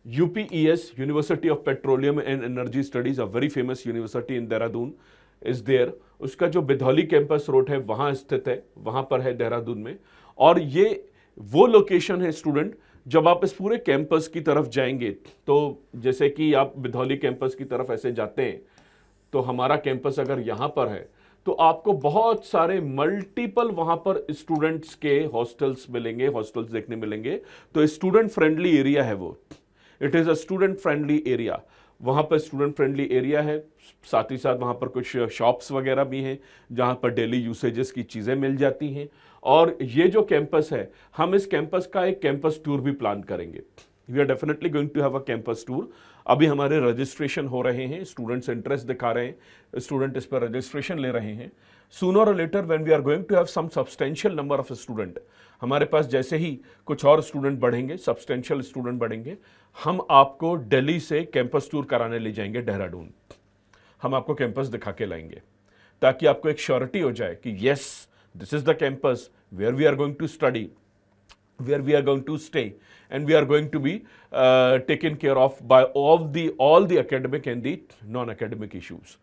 UPES, University of Petroleum and Energy Studies, a very famous university in Dehradun is there. उसका जो बिधौली कैंपस रोड है वहां स्थित है, वहां पर है देहरादून में। और ये वो लोकेशन है स्टूडेंट, जब आप इस पूरे कैंपस की तरफ जाएंगे, तो जैसे कि आप बिधौली कैंपस की तरफ ऐसे जाते हैं, तो हमारा कैंपस अगर यहां पर है तो आपको बहुत सारे मल्टीपल वहां पर स्टूडेंट्स के हॉस्टल्स मिलेंगे, हॉस्टल्स देखने मिलेंगे। तो स्टूडेंट फ्रेंडली एरिया है वो, it is a student friendly area. वहां पर स्टूडेंट फ्रेंडली एरिया है, साथ ही साथ वहां पर कुछ शॉप्स वगैरह भी हैं जहां पर डेली यूसेजेस की चीजें मिल जाती हैं। और ये जो कैंपस है, हम इस कैंपस का एक कैंपस टूर भी प्लान करेंगे। We are definitely going to have a campus tour. अभी हमारे रजिस्ट्रेशन हो रहे हैं, स्टूडेंट्स इंटरेस्ट दिखा रहे हैं, स्टूडेंट इस पर रजिस्ट्रेशन ले रहे हैं। सूनर और later when we are going to have some substantial number of student, हमारे पास जैसे ही कुछ और स्टूडेंट बढ़ेंगे, सब्सटेंशियल स्टूडेंट बढ़ेंगे, हम आपको दिल्ली से कैंपस टूर कराने ले जाएंगे देहरादून। हम आपको कैंपस दिखा के लाएंगे ताकि आपको एक श्योरिटी हो जाए कि yes, this is the campus where we are going to study, where we are going to stay, and we are going to be taken care of by all the academic and the non-academic issues.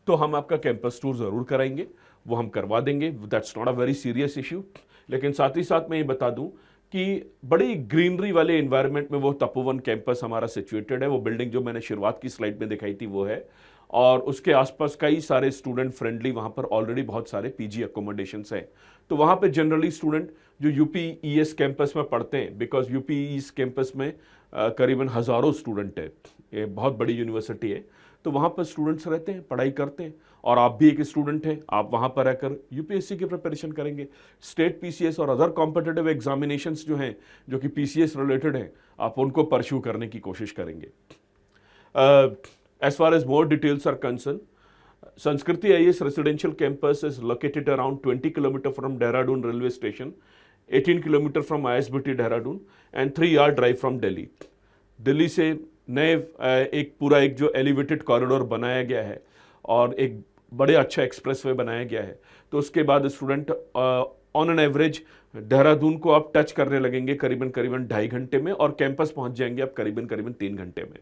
तो हम आपका कैंपस टूर जरूर कराएंगे, वो हम करवा देंगे, that's not a very serious issue. लेकिन साथ ही साथ मैं ये बता दूं कि बड़ी ग्रीनरी वाले एनवायरनमेंट में वो तपोवन कैंपस हमारा सिचुएटेड है। वो बिल्डिंग जो मैंने शुरुआत की स्लाइड में दिखाई थी वो है, और उसके आसपास कई सारे स्टूडेंट फ्रेंडली, वहां पर ऑलरेडी बहुत सारे पीजी अकोमोडेशंस हैं। तो वहां पे जनरली स्टूडेंट जो यूपीईएस कैंपस में पढ़ते हैं, बिकॉज यूपीईएस कैंपस में करीबन हजारों स्टूडेंट है, ये बहुत बड़ी यूनिवर्सिटी है, तो वहां पर स्टूडेंट्स रहते हैं, पढ़ाई करते हैं। और आप भी एक स्टूडेंट हैं, आप वहां पर रहकर यूपीएससी की प्रिपरेशन करेंगे, स्टेट पीसीएस और अदर कॉम्पिटिटिव एग्जामिनेशंस जो हैं, जो कि पीसीएस रिलेटेड हैं, आप उनको परस्यू करने की कोशिश करेंगे। As far as more details are concerned, Sanskriti IAS residential campus is located around 20 km from Dehradun railway station, 18 km from ISBT Dehradun, and 3-hour drive from Delhi. Delhi से नए एक पूरा एक जो एलिवेटेड कॉरिडोर बनाया गया है और एक बड़े अच्छा एक्सप्रेसवे बनाया गया है, तो उसके बाद student on an average Dehradun को आप टच करने लगेंगे करीबन 2.5 घंटे में, और कैंपस पहुंच जाएंगे आप करीबन 3 घंटे में।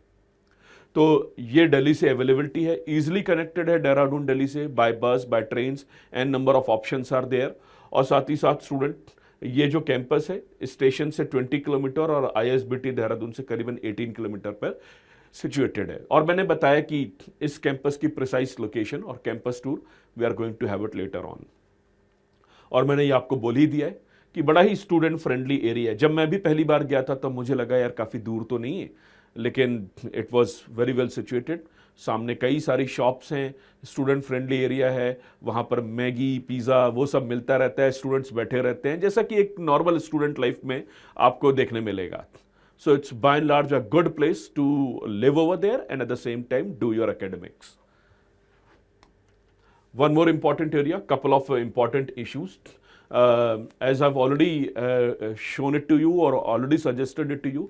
तो ये दिल्ली से अवेलेबिलिटी है, इजीली कनेक्टेड है देहरादून दिल्ली से by bus, by trains, and number of options are there. और साथ ही साथ स्टूडेंट ये जो कैंपस है स्टेशन से 20 किलोमीटर और आईएसबीटी देहरादून से करीबन 18 किलोमीटर पर सिचुएटेड है। और मैंने बताया कि इस कैंपस की प्रिसाइज लोकेशन और campus tour we are going to have it later on. और मैंने ये आपको बोल ही दिया है कि बड़ा ही स्टूडेंट फ्रेंडली एरिया है। जब मैं भी पहली बार गया था तब मुझे लगा यार काफ़ी दूर तो नहीं है, लेकिन it was very well situated. सामने कई सारी शॉप्स हैं, स्टूडेंट फ्रेंडली एरिया है, वहाँ पर मैगी, पिज़्ज़ा वो सब मिलता रहता है, स्टूडेंट्स बैठे रहते हैं जैसा कि एक नॉर्मल स्टूडेंट लाइफ में आपको देखने मिलेगा। So it's by and large a good place to live over there and at the same time do your academics. One more important area, couple of important issues. As I've already shown it to you or already suggested it to you,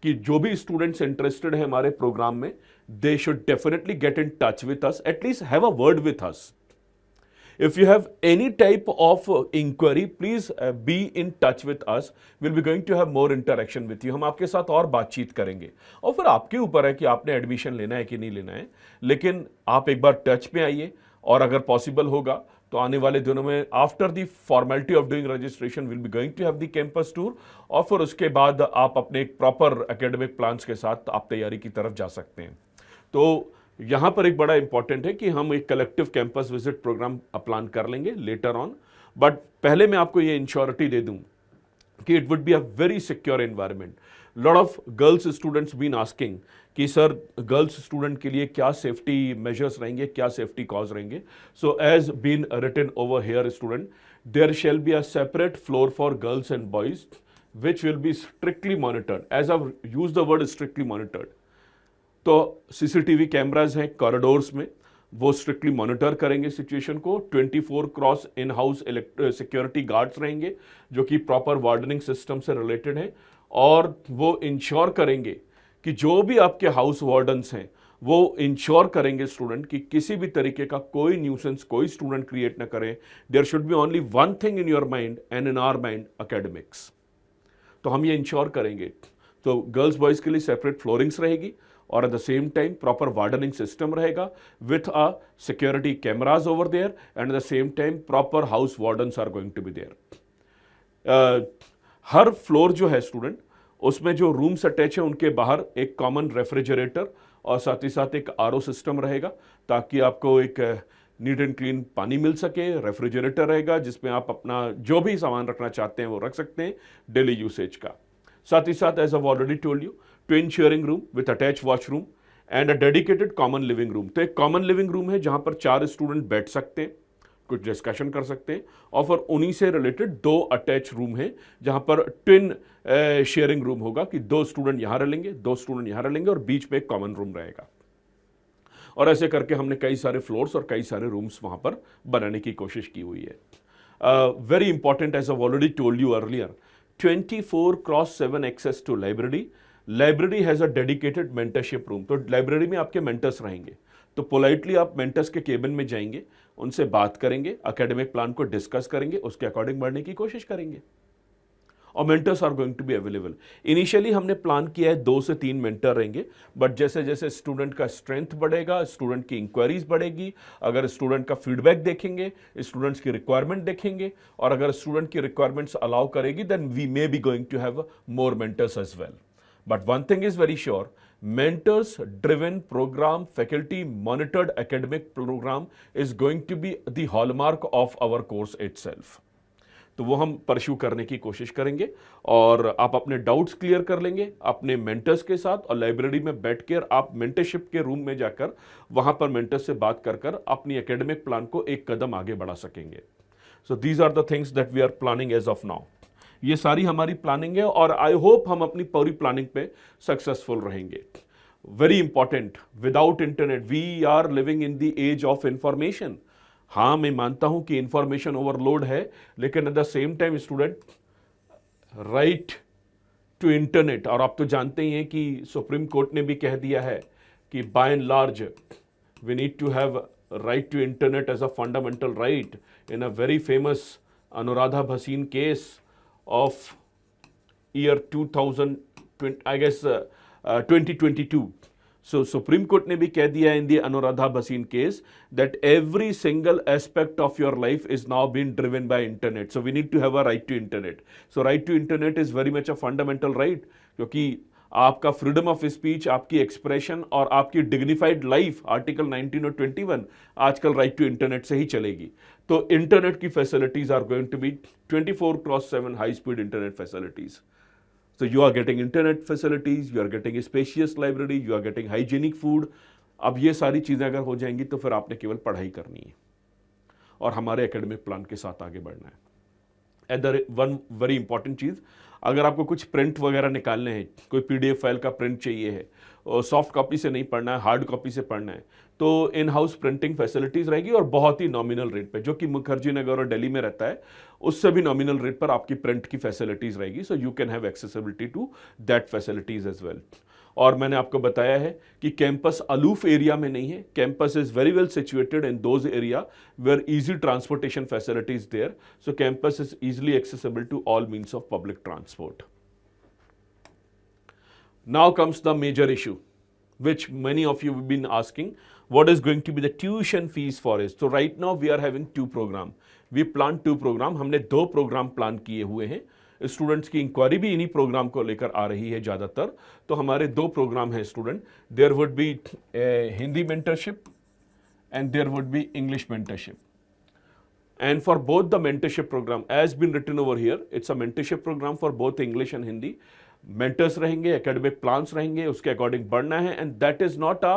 कि जो भी students interested हैं हमारे program में, they should definitely get in touch with us, at least have a word with us. If you have any type of inquiry, please be in touch with us. We'll be going to have more interaction with you. हम आपके साथ और बातचीत करेंगे, और फिर आपके ऊपर है कि आपने एडमिशन लेना है कि नहीं लेना है, लेकिन आप एक बार टच में आइए। और अगर पॉसिबल होगा तो आने वाले दिनों में after the formality of doing registration will be going to have the campus tour, और फिर उसके बाद आप अपने एक प्रॉपर एकेडमिक प्लान्स के साथ आप तैयारी की तरफ जा सकते हैं। तो यहाँ पर एक बड़ा इंपॉर्टेंट है कि हम एक collective campus visit program plan कर लेंगे लेटर ऑन। बट पहले मैं आपको ये इंश्योरिटी दे दूं कि it would be a very secure environment. Lot of girls students been asking कि सर गर्ल्स स्टूडेंट के लिए क्या सेफ्टी मेजर्स रहेंगे, क्या सेफ्टी कॉज रहेंगे. So as been written over here student, there shall be a separate floor for girls and boys which will be strictly monitored. As I've used the word strictly monitored, तो सीसीटीवी कैमराज हैं कॉरिडोर्स में, वो स्ट्रिक्टली मॉनिटर करेंगे सिचुएशन को. 24 cross in house security guards रहेंगे जो कि प्रॉपर वार्डनिंग सिस्टम से रिलेटेड हैं, और वो इंश्योर करेंगे कि जो भी आपके हाउस वार्डन्स हैं वो इंश्योर करेंगे स्टूडेंट कि किसी भी तरीके का कोई न्यूसेंस कोई स्टूडेंट क्रिएट ना करें. There should be only one thing in your mind and in our mind, academics. तो हम ये इंश्योर करेंगे. तो गर्ल्स बॉयज के लिए सेपरेट फ्लोरिंग्स रहेगी और at the same time proper wardening system रहेगा with a security cameras over there, and at the same time proper house wardens are going to be there. हर फ्लोर जो है स्टूडेंट, उसमें जो रूम्स अटैच है उनके बाहर एक कॉमन रेफ्रिजरेटर और साथ ही साथ एक आरओ सिस्टम रहेगा ताकि आपको एक नीट एंड क्लीन पानी मिल सके. रेफ्रिजरेटर रहेगा जिसमें आप अपना जो भी सामान रखना चाहते हैं वो रख सकते हैं डेली यूसेज का. साथ ही साथ as I already told you, twin sharing room with attach washroom and a dedicated common living room. तो एक कॉमन लिविंग रूम है जहां पर 4 स्टूडेंट बैठ सकते हैं, कुछ डिस्कशन कर सकते हैं, और फिर उन्हीं से रिलेटेड 2 अटैच रूम है जहां पर ट्विन शेयरिंग रूम होगा कि 2 स्टूडेंट यहां रहेंगे, 2 स्टूडेंट यहां रहेंगे और बीच में एक कॉमन रूम रहेगा. और ऐसे करके हमने कई सारे फ्लोर्स और कई सारे रूम्स वहां पर बनाने की कोशिश की हुई है. Very important, as I already told you earlier, 24x7 access to library. Library has a dedicated mentorship room. तो लाइब्रेरी में आपके मेंटर्स रहेंगे, तो पोलाइटली आप मेंटर्स के केबिन में जाएंगे, उनसे बात करेंगे, एकेडमिक प्लान को डिस्कस करेंगे, उसके अकॉर्डिंग बढ़ने की कोशिश करेंगे, और mentors are going to be available. Initially हमने प्लान किया है 2 से 3 मेंटर रहेंगे, बट जैसे जैसे स्टूडेंट का स्ट्रेंथ बढ़ेगा, स्टूडेंट की इंक्वायरीज बढ़ेगी, अगर स्टूडेंट का फीडबैक देखेंगे, स्टूडेंट्स की रिक्वायरमेंट देखेंगे, और अगर स्टूडेंट की रिक्वायरमेंट्स अलाउ करेगी, then we may be going to have more mentors as well. But one thing is very sure, mentors driven program, faculty monitored academic program is going to be the hallmark of our course itself. तो वो हम परस्यू करने की कोशिश करेंगे, और आप अपने डाउट्स क्लियर कर लेंगे अपने मेंटर्स के साथ, और लाइब्रेरी में बैठकर आप मेंटरशिप के रूम में जाकर वहां पर मेंटर्स से बात कर कर अपनी एकेडमिक प्लान को एक कदम आगे बढ़ा सकेंगे. So these are the things that we are planning as of now. ये सारी हमारी प्लानिंग है और आई होप हम अपनी पूरी प्लानिंग पे सक्सेसफुल रहेंगे. Very important, without internet we are living in the age of information. हाँ, मैं मानता हूं कि इंफॉर्मेशन ओवरलोड है, लेकिन at the same time student, right to internet, और आप तो जानते ही हैं कि सुप्रीम कोर्ट ने भी कह दिया है कि by and large we need to have right to internet as a fundamental right in a very famous Anuradha Bhasin case of year 2020, I guess 2022. So Supreme Court ने भी कह दिया in the Anuradha Bhasin case that every single aspect of your life is now being driven by internet. So we need to have a right to internet. So right to internet is very much a fundamental right, क्योंकि आपका फ्रीडम ऑफ स्पीच, आपकी एक्सप्रेशन और आपकी डिग्निफाइड लाइफ आर्टिकल 19 और 21 आजकल राइट टू इंटरनेट से ही चलेगी. तो इंटरनेट की facilities are going to be 24x7 high speed internet facilities. So you are getting internet facilities, you are getting a spacious library, you are getting hygienic food. अब ये सारी चीज़ें अगर हो जाएंगी तो फिर आपने केवल पढ़ाई करनी है और हमारे एकेडमिक प्लान के साथ आगे बढ़ना है. एंड वन वेरी इंपॉर्टेंट चीज़, अगर आपको कुछ प्रिंट वगैरह निकालने हैं, कोई PDF फाइल का प्रिंट चाहिए है, और सॉफ्ट कॉपी से नहीं पढ़ना है, हार्ड कॉपी से पढ़ना है, तो इन हाउस प्रिंटिंग फैसिलिटीज़ रहेगी और बहुत ही नॉमिनल रेट पे, जो कि मुखर्जी नगर और दिल्ली में रहता है उससे भी नॉमिनल रेट पर आपकी प्रिंट की फैसिलिटीज़ रहेगी. So you can have accessibility to that facilities as well. और मैंने आपको बताया है कि कैंपस अलूफ एरिया में नहीं है. Campus is very well situated in those area where easy transportation facilities there. So campus is easily accessible to all means of public transport. Now comes the major issue, which many of you have been asking, what is going to be the tuition fees for it? So right now we are having 2 program. We planned 2 program. हमने 2 program प्लान किए हुए हैं. स्टूडेंट्स की इंक्वायरी भी इन्हीं प्रोग्राम को लेकर आ रही है ज़्यादातर. तो हमारे 2 प्रोग्राम हैं student. There would be Hindi mentorship and there would be English mentorship. And for both the mentorship program, as been written over here, it's a mentorship program for both English and Hindi. Mentors रहेंगे, academic plans रहेंगे, उसके according बढ़ना है, and that is not a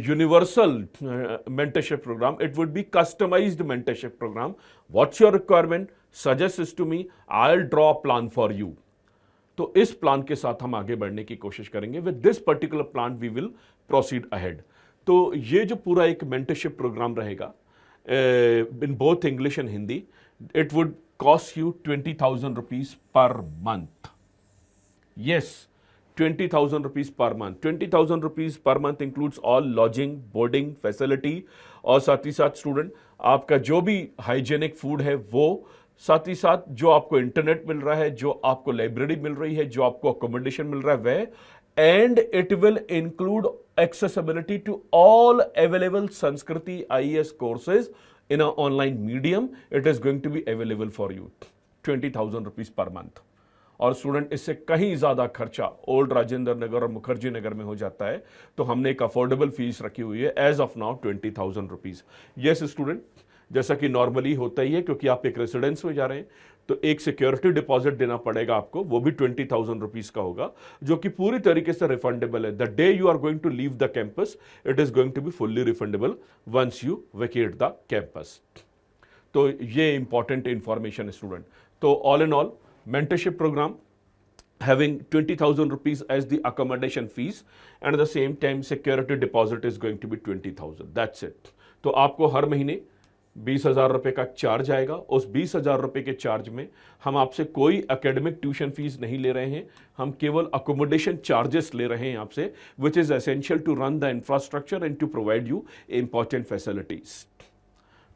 universal mentorship program. It would be customized mentorship program. What's your requirement? Suggest this to me. I'll draw a plan for you. तो इस प्लान के साथ हम आगे बढ़ने की कोशिश करेंगे. With this particular plan we will proceed ahead. तो ये जो पूरा एक मेंटरशिप प्रोग्राम रहेगा in both English and Hindi, it would cost you 20,000 rupees per month. Yes, 20,000 rupees per month. 20,000 rupees per month includes all lodging, boarding, facility, और साथ ही साथ स्टूडेंट आपका जो भी हाइजेनिक फूड है वो, साथ ही साथ जो आपको इंटरनेट मिल रहा है, जो आपको लाइब्रेरी मिल रही है, जो आपको अकोमोडेशन मिल रहा है वह, and it will include accessibility to all available Sanskriti IAS courses in a online medium. It is going to be available for you. 20,000 rupees per month. और स्टूडेंट इससे कहीं ज्यादा खर्चा ओल्ड राजेंद्र नगर और मुखर्जी नगर में हो जाता है, तो हमने एक अफोर्डेबल फीस रखी हुई है as of now 20,000 rupees. Yes student, जैसा कि नॉर्मली होता ही है, क्योंकि आप एक रेसिडेंस में जा रहे हैं तो एक सिक्योरिटी डिपॉजिट देना पड़ेगा आपको, वो भी 20,000 रुपीज का होगा, जो कि पूरी तरीके से रिफंडेबल है. The day you are going to leave the campus it is going to be fully refundable once you vacate the campus. तो ये इंपॉर्टेंट इंफॉर्मेशन है स्टूडेंट. तो all in all, mentorship program having 20,000 rupees as the accommodation fees, and at the same time security deposit is going to be 20,000. That's it. तो आपको हर महीने 20,000 रुपए का चार्ज आएगा. उस 20,000 रुपए के चार्ज में हम आपसे कोई एकेडमिक ट्यूशन फीस नहीं ले रहे हैं, हम केवल अकोमोडेशन चार्जेस ले रहे हैं आपसे, which is essential to run the infrastructure and to provide you important facilities.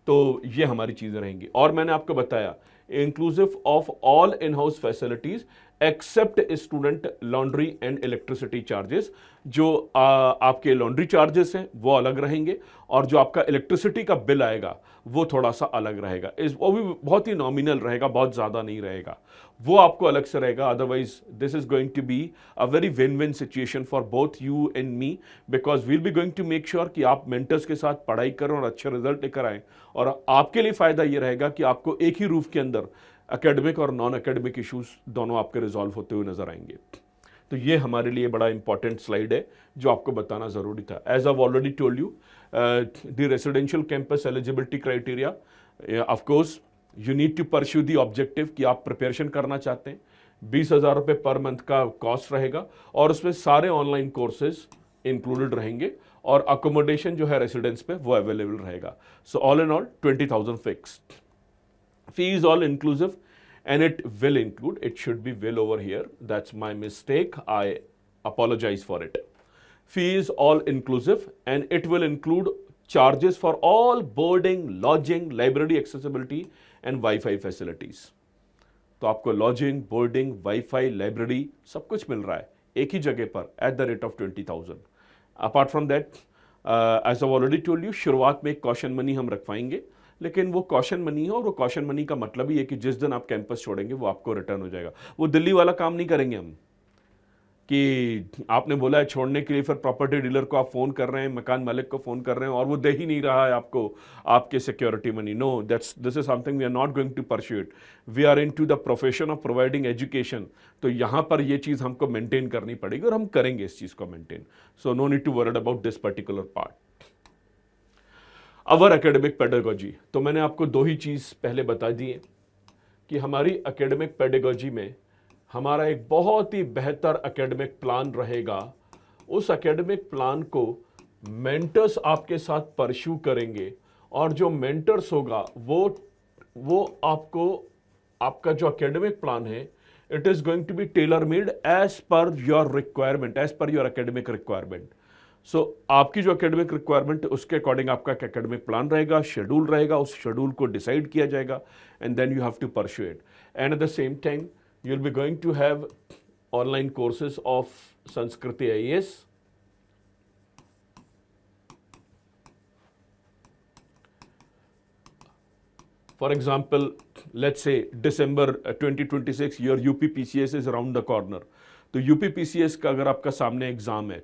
तो ये हमारी चीजें रहेंगी. और मैंने आपको बताया inclusive of all in house facilities except student laundry and electricity charges. जो आपके लॉन्ड्री चार्जेस हैं वो अलग रहेंगे, और जो आपका इलेक्ट्रिसिटी का बिल आएगा वो थोड़ा सा अलग रहेगा. वो भी बहुत ही नॉमिनल रहेगा, बहुत ज़्यादा नहीं रहेगा, वो आपको अलग से रहेगा. Otherwise this is going to be a very win win situation for both you and me, because we'll be going to make sure कि आप मेंटर्स के साथ पढ़ाई करें और अच्छे रिजल्ट लेकर आएँ. और आपके लिए फ़ायदा ये रहेगा कि आपको एक ही रूफ के अंदर एकेडमिक और नॉन एकेडमिक इश्यूज दोनों आपके रिजॉल्व होते हुए नजर आएंगे. तो ये हमारे लिए बड़ा इंपॉर्टेंट स्लाइड है जो आपको बताना ज़रूरी था. As I already told you, the residential campus eligibility criteria, of course you need to pursue the objective कि आप प्रिपरेशन करना चाहते हैं. 20,000 रुपये पर मंथ का कॉस्ट रहेगा, और उसमें सारे ऑनलाइन कोर्सेज इंक्लूडेड रहेंगे, और अकोमोडेशन जो है रेसिडेंस पे वो अवेलेबल रहेगा. So all in all 20,000 fixed. Fee is all inclusive, and it will include, it should be well over here, that's my mistake, I apologize for it. Fee is all inclusive, and it will include charges for all boarding, lodging, library accessibility and Wi-Fi facilities. तो आपको लॉजिंग, बोर्डिंग, वाईफाई, लाइब्रेरी सब कुछ मिल रहा है एक ही जगह पर at the rate of 20,000. Apart from that, as I already told you, शुरुआत में एक कॉशन मनी हम रखवाएंगे, लेकिन वो कॉशन मनी है, और वो कॉशन मनी का मतलब ही है कि जिस दिन आप कैंपस छोड़ेंगे वो आपको रिटर्न हो जाएगा. वो दिल्ली वाला काम नहीं करेंगे हम कि आपने बोला है छोड़ने के लिए, फिर प्रॉपर्टी डीलर को आप फोन कर रहे हैं, मकान मालिक को फोन कर रहे हैं, और वो दे ही नहीं रहा है आपको आपके security money. No, this is something we are not going to pursue it. We are into the profession of providing education. तो यहाँ पर ये चीज़ हमको मेंटेन करनी पड़ेगी, और हम करेंगे इस चीज़ को maintain. So no need to worried about this particular part. Our academic pedagogy, तो मैंने आपको दो ही चीज़ पहले बता दी है कि हमारी एकेडमिक पेडागोजी में हमारा एक बहुत ही बेहतर एकेडमिक प्लान रहेगा. उस एकेडमिक प्लान को मेंटर्स आपके साथ परस्यू करेंगे, और जो मेंटर्स होगा वो आपको आपका जो एकेडमिक प्लान है, it is going to be tailor made as per your requirement, as per your academic requirement. So आपकी जो एकेडमिक रिक्वायरमेंट है उसके अकॉर्डिंग आपका एक एकेडमिक प्लान रहेगा, शेड्यूल रहेगा, उस शेड्यूल को डिसाइड किया जाएगा, and then you have to pursue it. And at the same time you will be going to have online courses of Sanskriti IAS, for example, let's say December 2026 your UPPCS is around the corner. तो UPPCS का अगर आपका सामने एग्जाम है,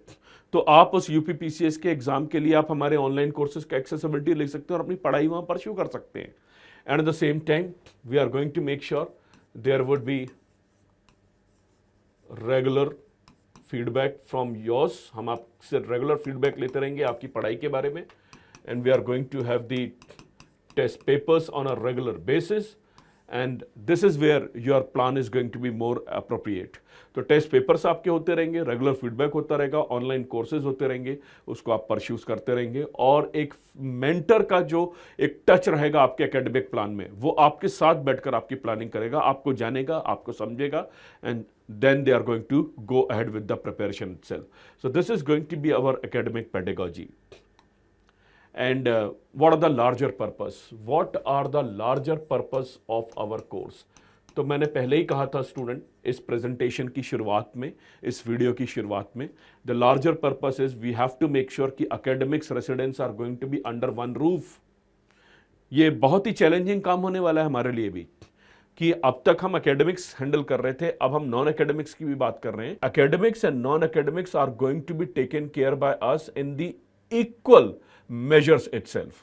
तो आप उस UPPCS के एग्जाम के लिए आप हमारे ऑनलाइन कोर्सेज का एक्सेसिबिलिटी ले सकते हैं और अपनी पढ़ाई वहां परस्यू कर सकते हैं. and at the same time we are going to make sure there would be regular feedback from yours, हम आपसे रेगुलर फीडबैक लेते रहेंगे आपकी पढ़ाई के बारे में, and we are going to have the test papers on a regular basis, and this is where your plan is going to be more appropriate. तो टेस्ट पेपर्स आपके होते रहेंगे, रेगुलर फीडबैक होता रहेगा, ऑनलाइन कोर्सेज होते रहेंगे, उसको आप परस्यूज करते रहेंगे, और एक मेंटर का जो एक टच रहेगा आपके एकेडमिक प्लान में, वो आपके साथ बैठकर आपकी प्लानिंग करेगा, आपको जानेगा, आपको समझेगा, and then they are going to go ahead with the preparation itself. So this is going to be our academic pedagogy. And what are the larger purpose? What are the larger purpose of our course? तो मैंने पहले ही कहा था स्टूडेंट इस प्रेजेंटेशन की शुरुआत में, इस वीडियो की शुरुआत में, the larger purpose is we have to make sure कि academics residents are going to be under one roof. ये बहुत ही चैलेंजिंग काम होने वाला है हमारे लिए भी, कि अब तक हम एकेडमिक्स हैंडल कर रहे थे, अब हम नॉन एकेडमिक्स की भी बात कर रहे हैं। Academics and non academics are going to be taken care by us in the equal measures itself.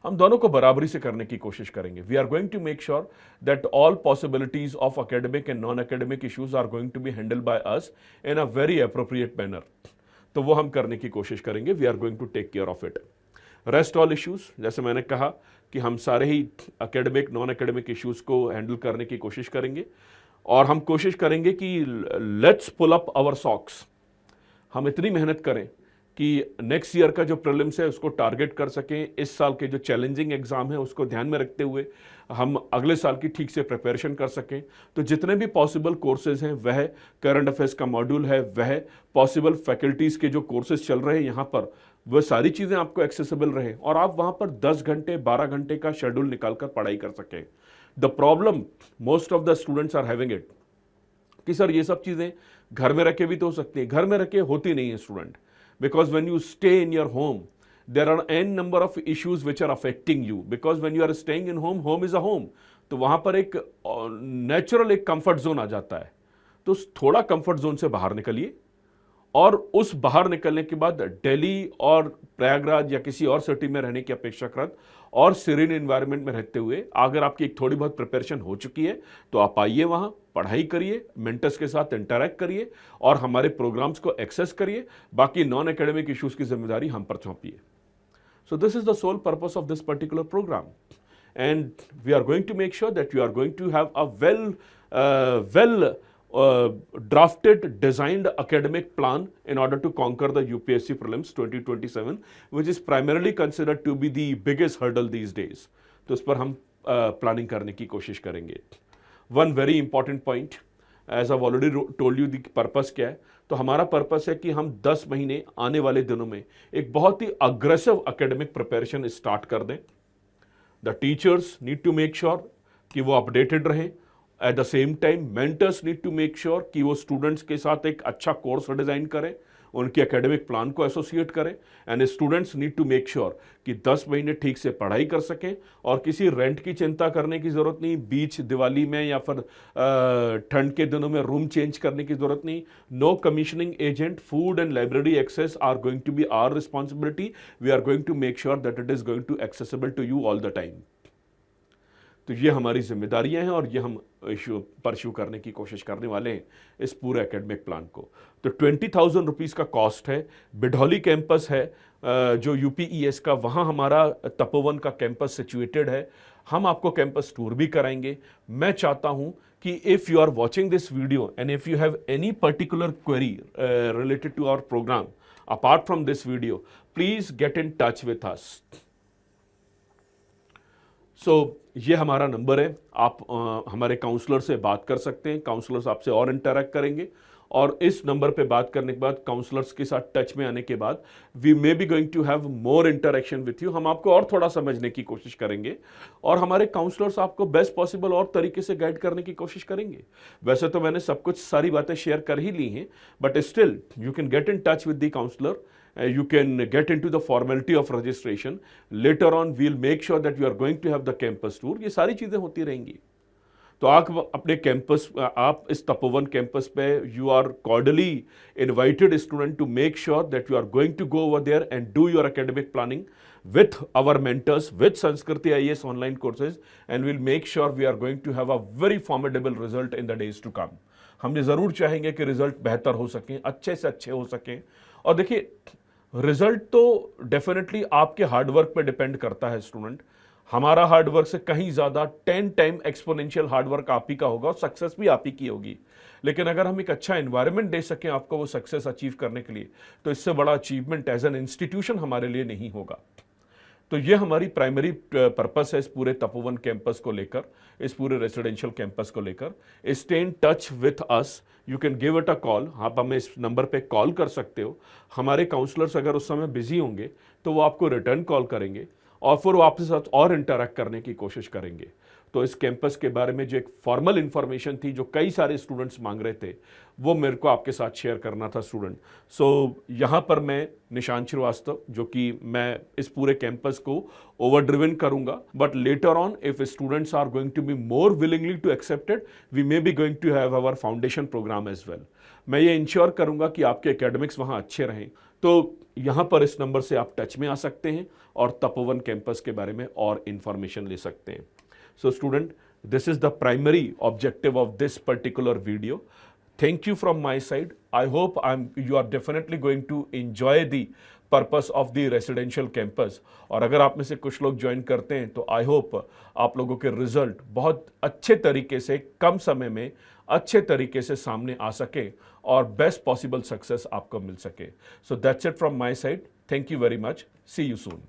हम दोनों को बराबरी से करने की कोशिश करेंगे। We are going to make sure that all possibilities of academic and non academic issues are going to be handled by us in a very appropriate manner. तो वो हम करने की कोशिश करेंगे। We are going to take care of it. Rest all issues, जैसे मैंने कहा कि हम सारे ही एकेडमिक नॉन एकेडमिक इश्यूज को हैंडल करने की कोशिश करेंगे, और हम कोशिश करेंगे कि let's pull up our socks. हम इतनी मेहनत करें कि नेक्स्ट ईयर का जो प्रीलिम्स है उसको टारगेट कर सकें, इस साल के जो चैलेंजिंग एग्जाम है उसको ध्यान में रखते हुए हम अगले साल की ठीक से प्रिपरेशन कर सकें। तो जितने भी पॉसिबल कोर्सेज हैं, वह करंट अफेयर्स का मॉड्यूल है, वह पॉसिबल फैकल्टीज़ के जो कोर्सेज चल रहे हैं यहाँ पर, वह सारी चीज़ें आपको एक्सेसिबल रहे और आप वहाँ पर 10 घंटे 12 घंटे का शेड्यूल निकालकर पढ़ाई कर सकें। The problem most of the students are having it कि सर ये सब चीज़ें घर में रखे भी तो हो सकती हैं। घर में रखे होती नहीं है student, because when you stay in your home there are n number of issues which are affecting you, because when you are staying in home, home is a home, तो वहां पर एक नेचुरल एक कंफर्ट जोन आ जाता है। तो थोड़ा कंफर्ट जोन से बाहर निकलिए, और उस बाहर निकलने के बाद दिल्ली और प्रयागराज या किसी और सिटी में रहने की अपेक्षाकृत और सीरीन एनवायरनमेंट में रहते हुए अगर आपकी एक थोड़ी बहुत प्रिपरेशन हो चुकी है तो आप आइए, वहाँ पढ़ाई करिए, मेंटर्स के साथ इंटरैक्ट करिए और हमारे प्रोग्राम्स को एक्सेस करिए। बाकी नॉन एकेडमिक इश्यूज़ की जिम्मेदारी हम पर सौंपिए। So this is the sole purpose of this particular programme, and we are going to make sure that you are going to have a well drafted, designed academic plan in order to conquer the UPSC prelims 2027, which is primarily considered to be the biggest hurdle these days. तो इस पर हम प्लानिंग करने की कोशिश करेंगे। One very important point, as I already told you the purpose क्या है। तो हमारा पर्पस है कि हम 10 महीने आने वाले दिनों में एक बहुत ही अग्रेसिव एकेडमिक प्रिपरेशन स्टार्ट कर दें। The teachers need to make sure कि वो अपडेटेड रहें। At the same time mentors need to make sure कि वो स्टूडेंट्स के साथ एक अच्छा कोर्स डिज़ाइन करें, उनके एकेडमिक प्लान को एसोसिएट करें, and students need to make sure कि 10 महीने ठीक से पढ़ाई कर सकें और किसी रेंट की चिंता करने की ज़रूरत नहीं, बीच दिवाली में या फिर ठंड के दिनों में रूम चेंज करने की ज़रूरत नहीं। No commissioning agent, food and library access are going to be our responsibility. We are going to make sure that it is going to accessible to you all the time. तो ये हमारी जिम्मेदारियां हैं और ये हम परस्यू करने की कोशिश करने वाले हैं इस पूरे एकेडमिक प्लान को। तो 20,000 रुपीज़ का कॉस्ट है। बिढौली कैंपस है जो यूपीईएस का, वहाँ हमारा तपोवन का कैंपस सिचुएटेड है। हम आपको कैंपस टूर भी कराएंगे। मैं चाहता हूँ कि if you are watching this video and if you have any particular query related to our programme apart from this video, please get in touch with us. So ये हमारा नंबर है। आप हमारे काउंसलर से बात कर सकते हैं, काउंसलर्स आपसे और इंटरैक्ट करेंगे, और इस नंबर पे बात करने के बाद काउंसलर्स के साथ टच में आने के बाद we may be going to have more interaction with you. हम आपको और थोड़ा समझने की कोशिश करेंगे और हमारे काउंसलर्स आपको बेस्ट पॉसिबल और तरीके से गाइड करने की कोशिश करेंगे। वैसे तो मैंने सब कुछ सारी बातें शेयर कर ही ली हैं, but still you can get in touch with the counsellor. You can get into the formality of registration. Later on, we'll make sure that you are going to have the campus tour. ये सारी चीज़ें होती रहेंगी। तो आप अपने कैंपस, आप इस तपोवन कैंपस पे you are cordially invited student to make sure that you are going to go over there and do your academic planning, with our mentors, with Sanskriti IAS online courses, and we'll make sure we are going to have a very formidable result in the days to come. हम ये ज़रूर चाहेंगे कि रिजल्ट बेहतर हो सकें, अच्छे से अच्छे हो सकें। और देखिए, रिजल्ट तो डेफिनेटली आपके हार्डवर्क पे डिपेंड करता है स्टूडेंट। हमारा हार्डवर्क से कहीं ज़्यादा 10 टाइम एक्सपोनेंशियल हार्डवर्क आप ही का होगा और सक्सेस भी आप ही की होगी। लेकिन अगर हम एक अच्छा एनवायरनमेंट दे सकें आपको वो सक्सेस अचीव करने के लिए, तो इससे बड़ा अचीवमेंट एज एन इंस्टीट्यूशन हमारे लिए नहीं होगा। तो ये हमारी प्राइमरी पर्पस है इस पूरे तपोवन कैंपस को लेकर, इस पूरे रेसिडेंशियल कैंपस को लेकर। Stay in touch with us, you can give it a call. आप हमें इस नंबर पे कॉल कर सकते हो। हमारे काउंसलर्स अगर उस समय बिजी होंगे तो वो आपको रिटर्न कॉल करेंगे और फिर वो आपके साथ और इंटरेक्ट करने की कोशिश करेंगे। तो इस कैंपस के बारे में जो एक फॉर्मल इंफॉर्मेशन थी जो कई सारे स्टूडेंट्स मांग रहे थे, वो मेरे को आपके साथ शेयर करना था स्टूडेंट। सो यहाँ पर मैं निशांत श्रीवास्तव, जो कि मैं इस पूरे कैंपस को ओवर ड्रिवन करूंगा, but later on if students are going to be more willingly to accepted, we may be going to have our foundation program as well. मैं ये इंश्योर करूंगा कि आपके एकेडमिक्स वहाँ अच्छे रहें। तो यहाँ पर इस नंबर से आप टच में आ सकते हैं और तपोवन कैंपस के बारे में और इंफॉर्मेशन ले सकते हैं। So student, this is the primary objective of this particular video. Thank you from my side. I hope you are definitely going to enjoy the purpose of the residential campus. और अगर आप में से कुछ लोग ज्वाइन करते हैं तो आई होप आप लोगों के रिजल्ट बहुत अच्छे तरीके से कम समय में अच्छे तरीके से सामने आ सके और बेस्ट पॉसिबल सक्सेस आपको मिल सके। So that's it from my side. Thank you very much. See you soon.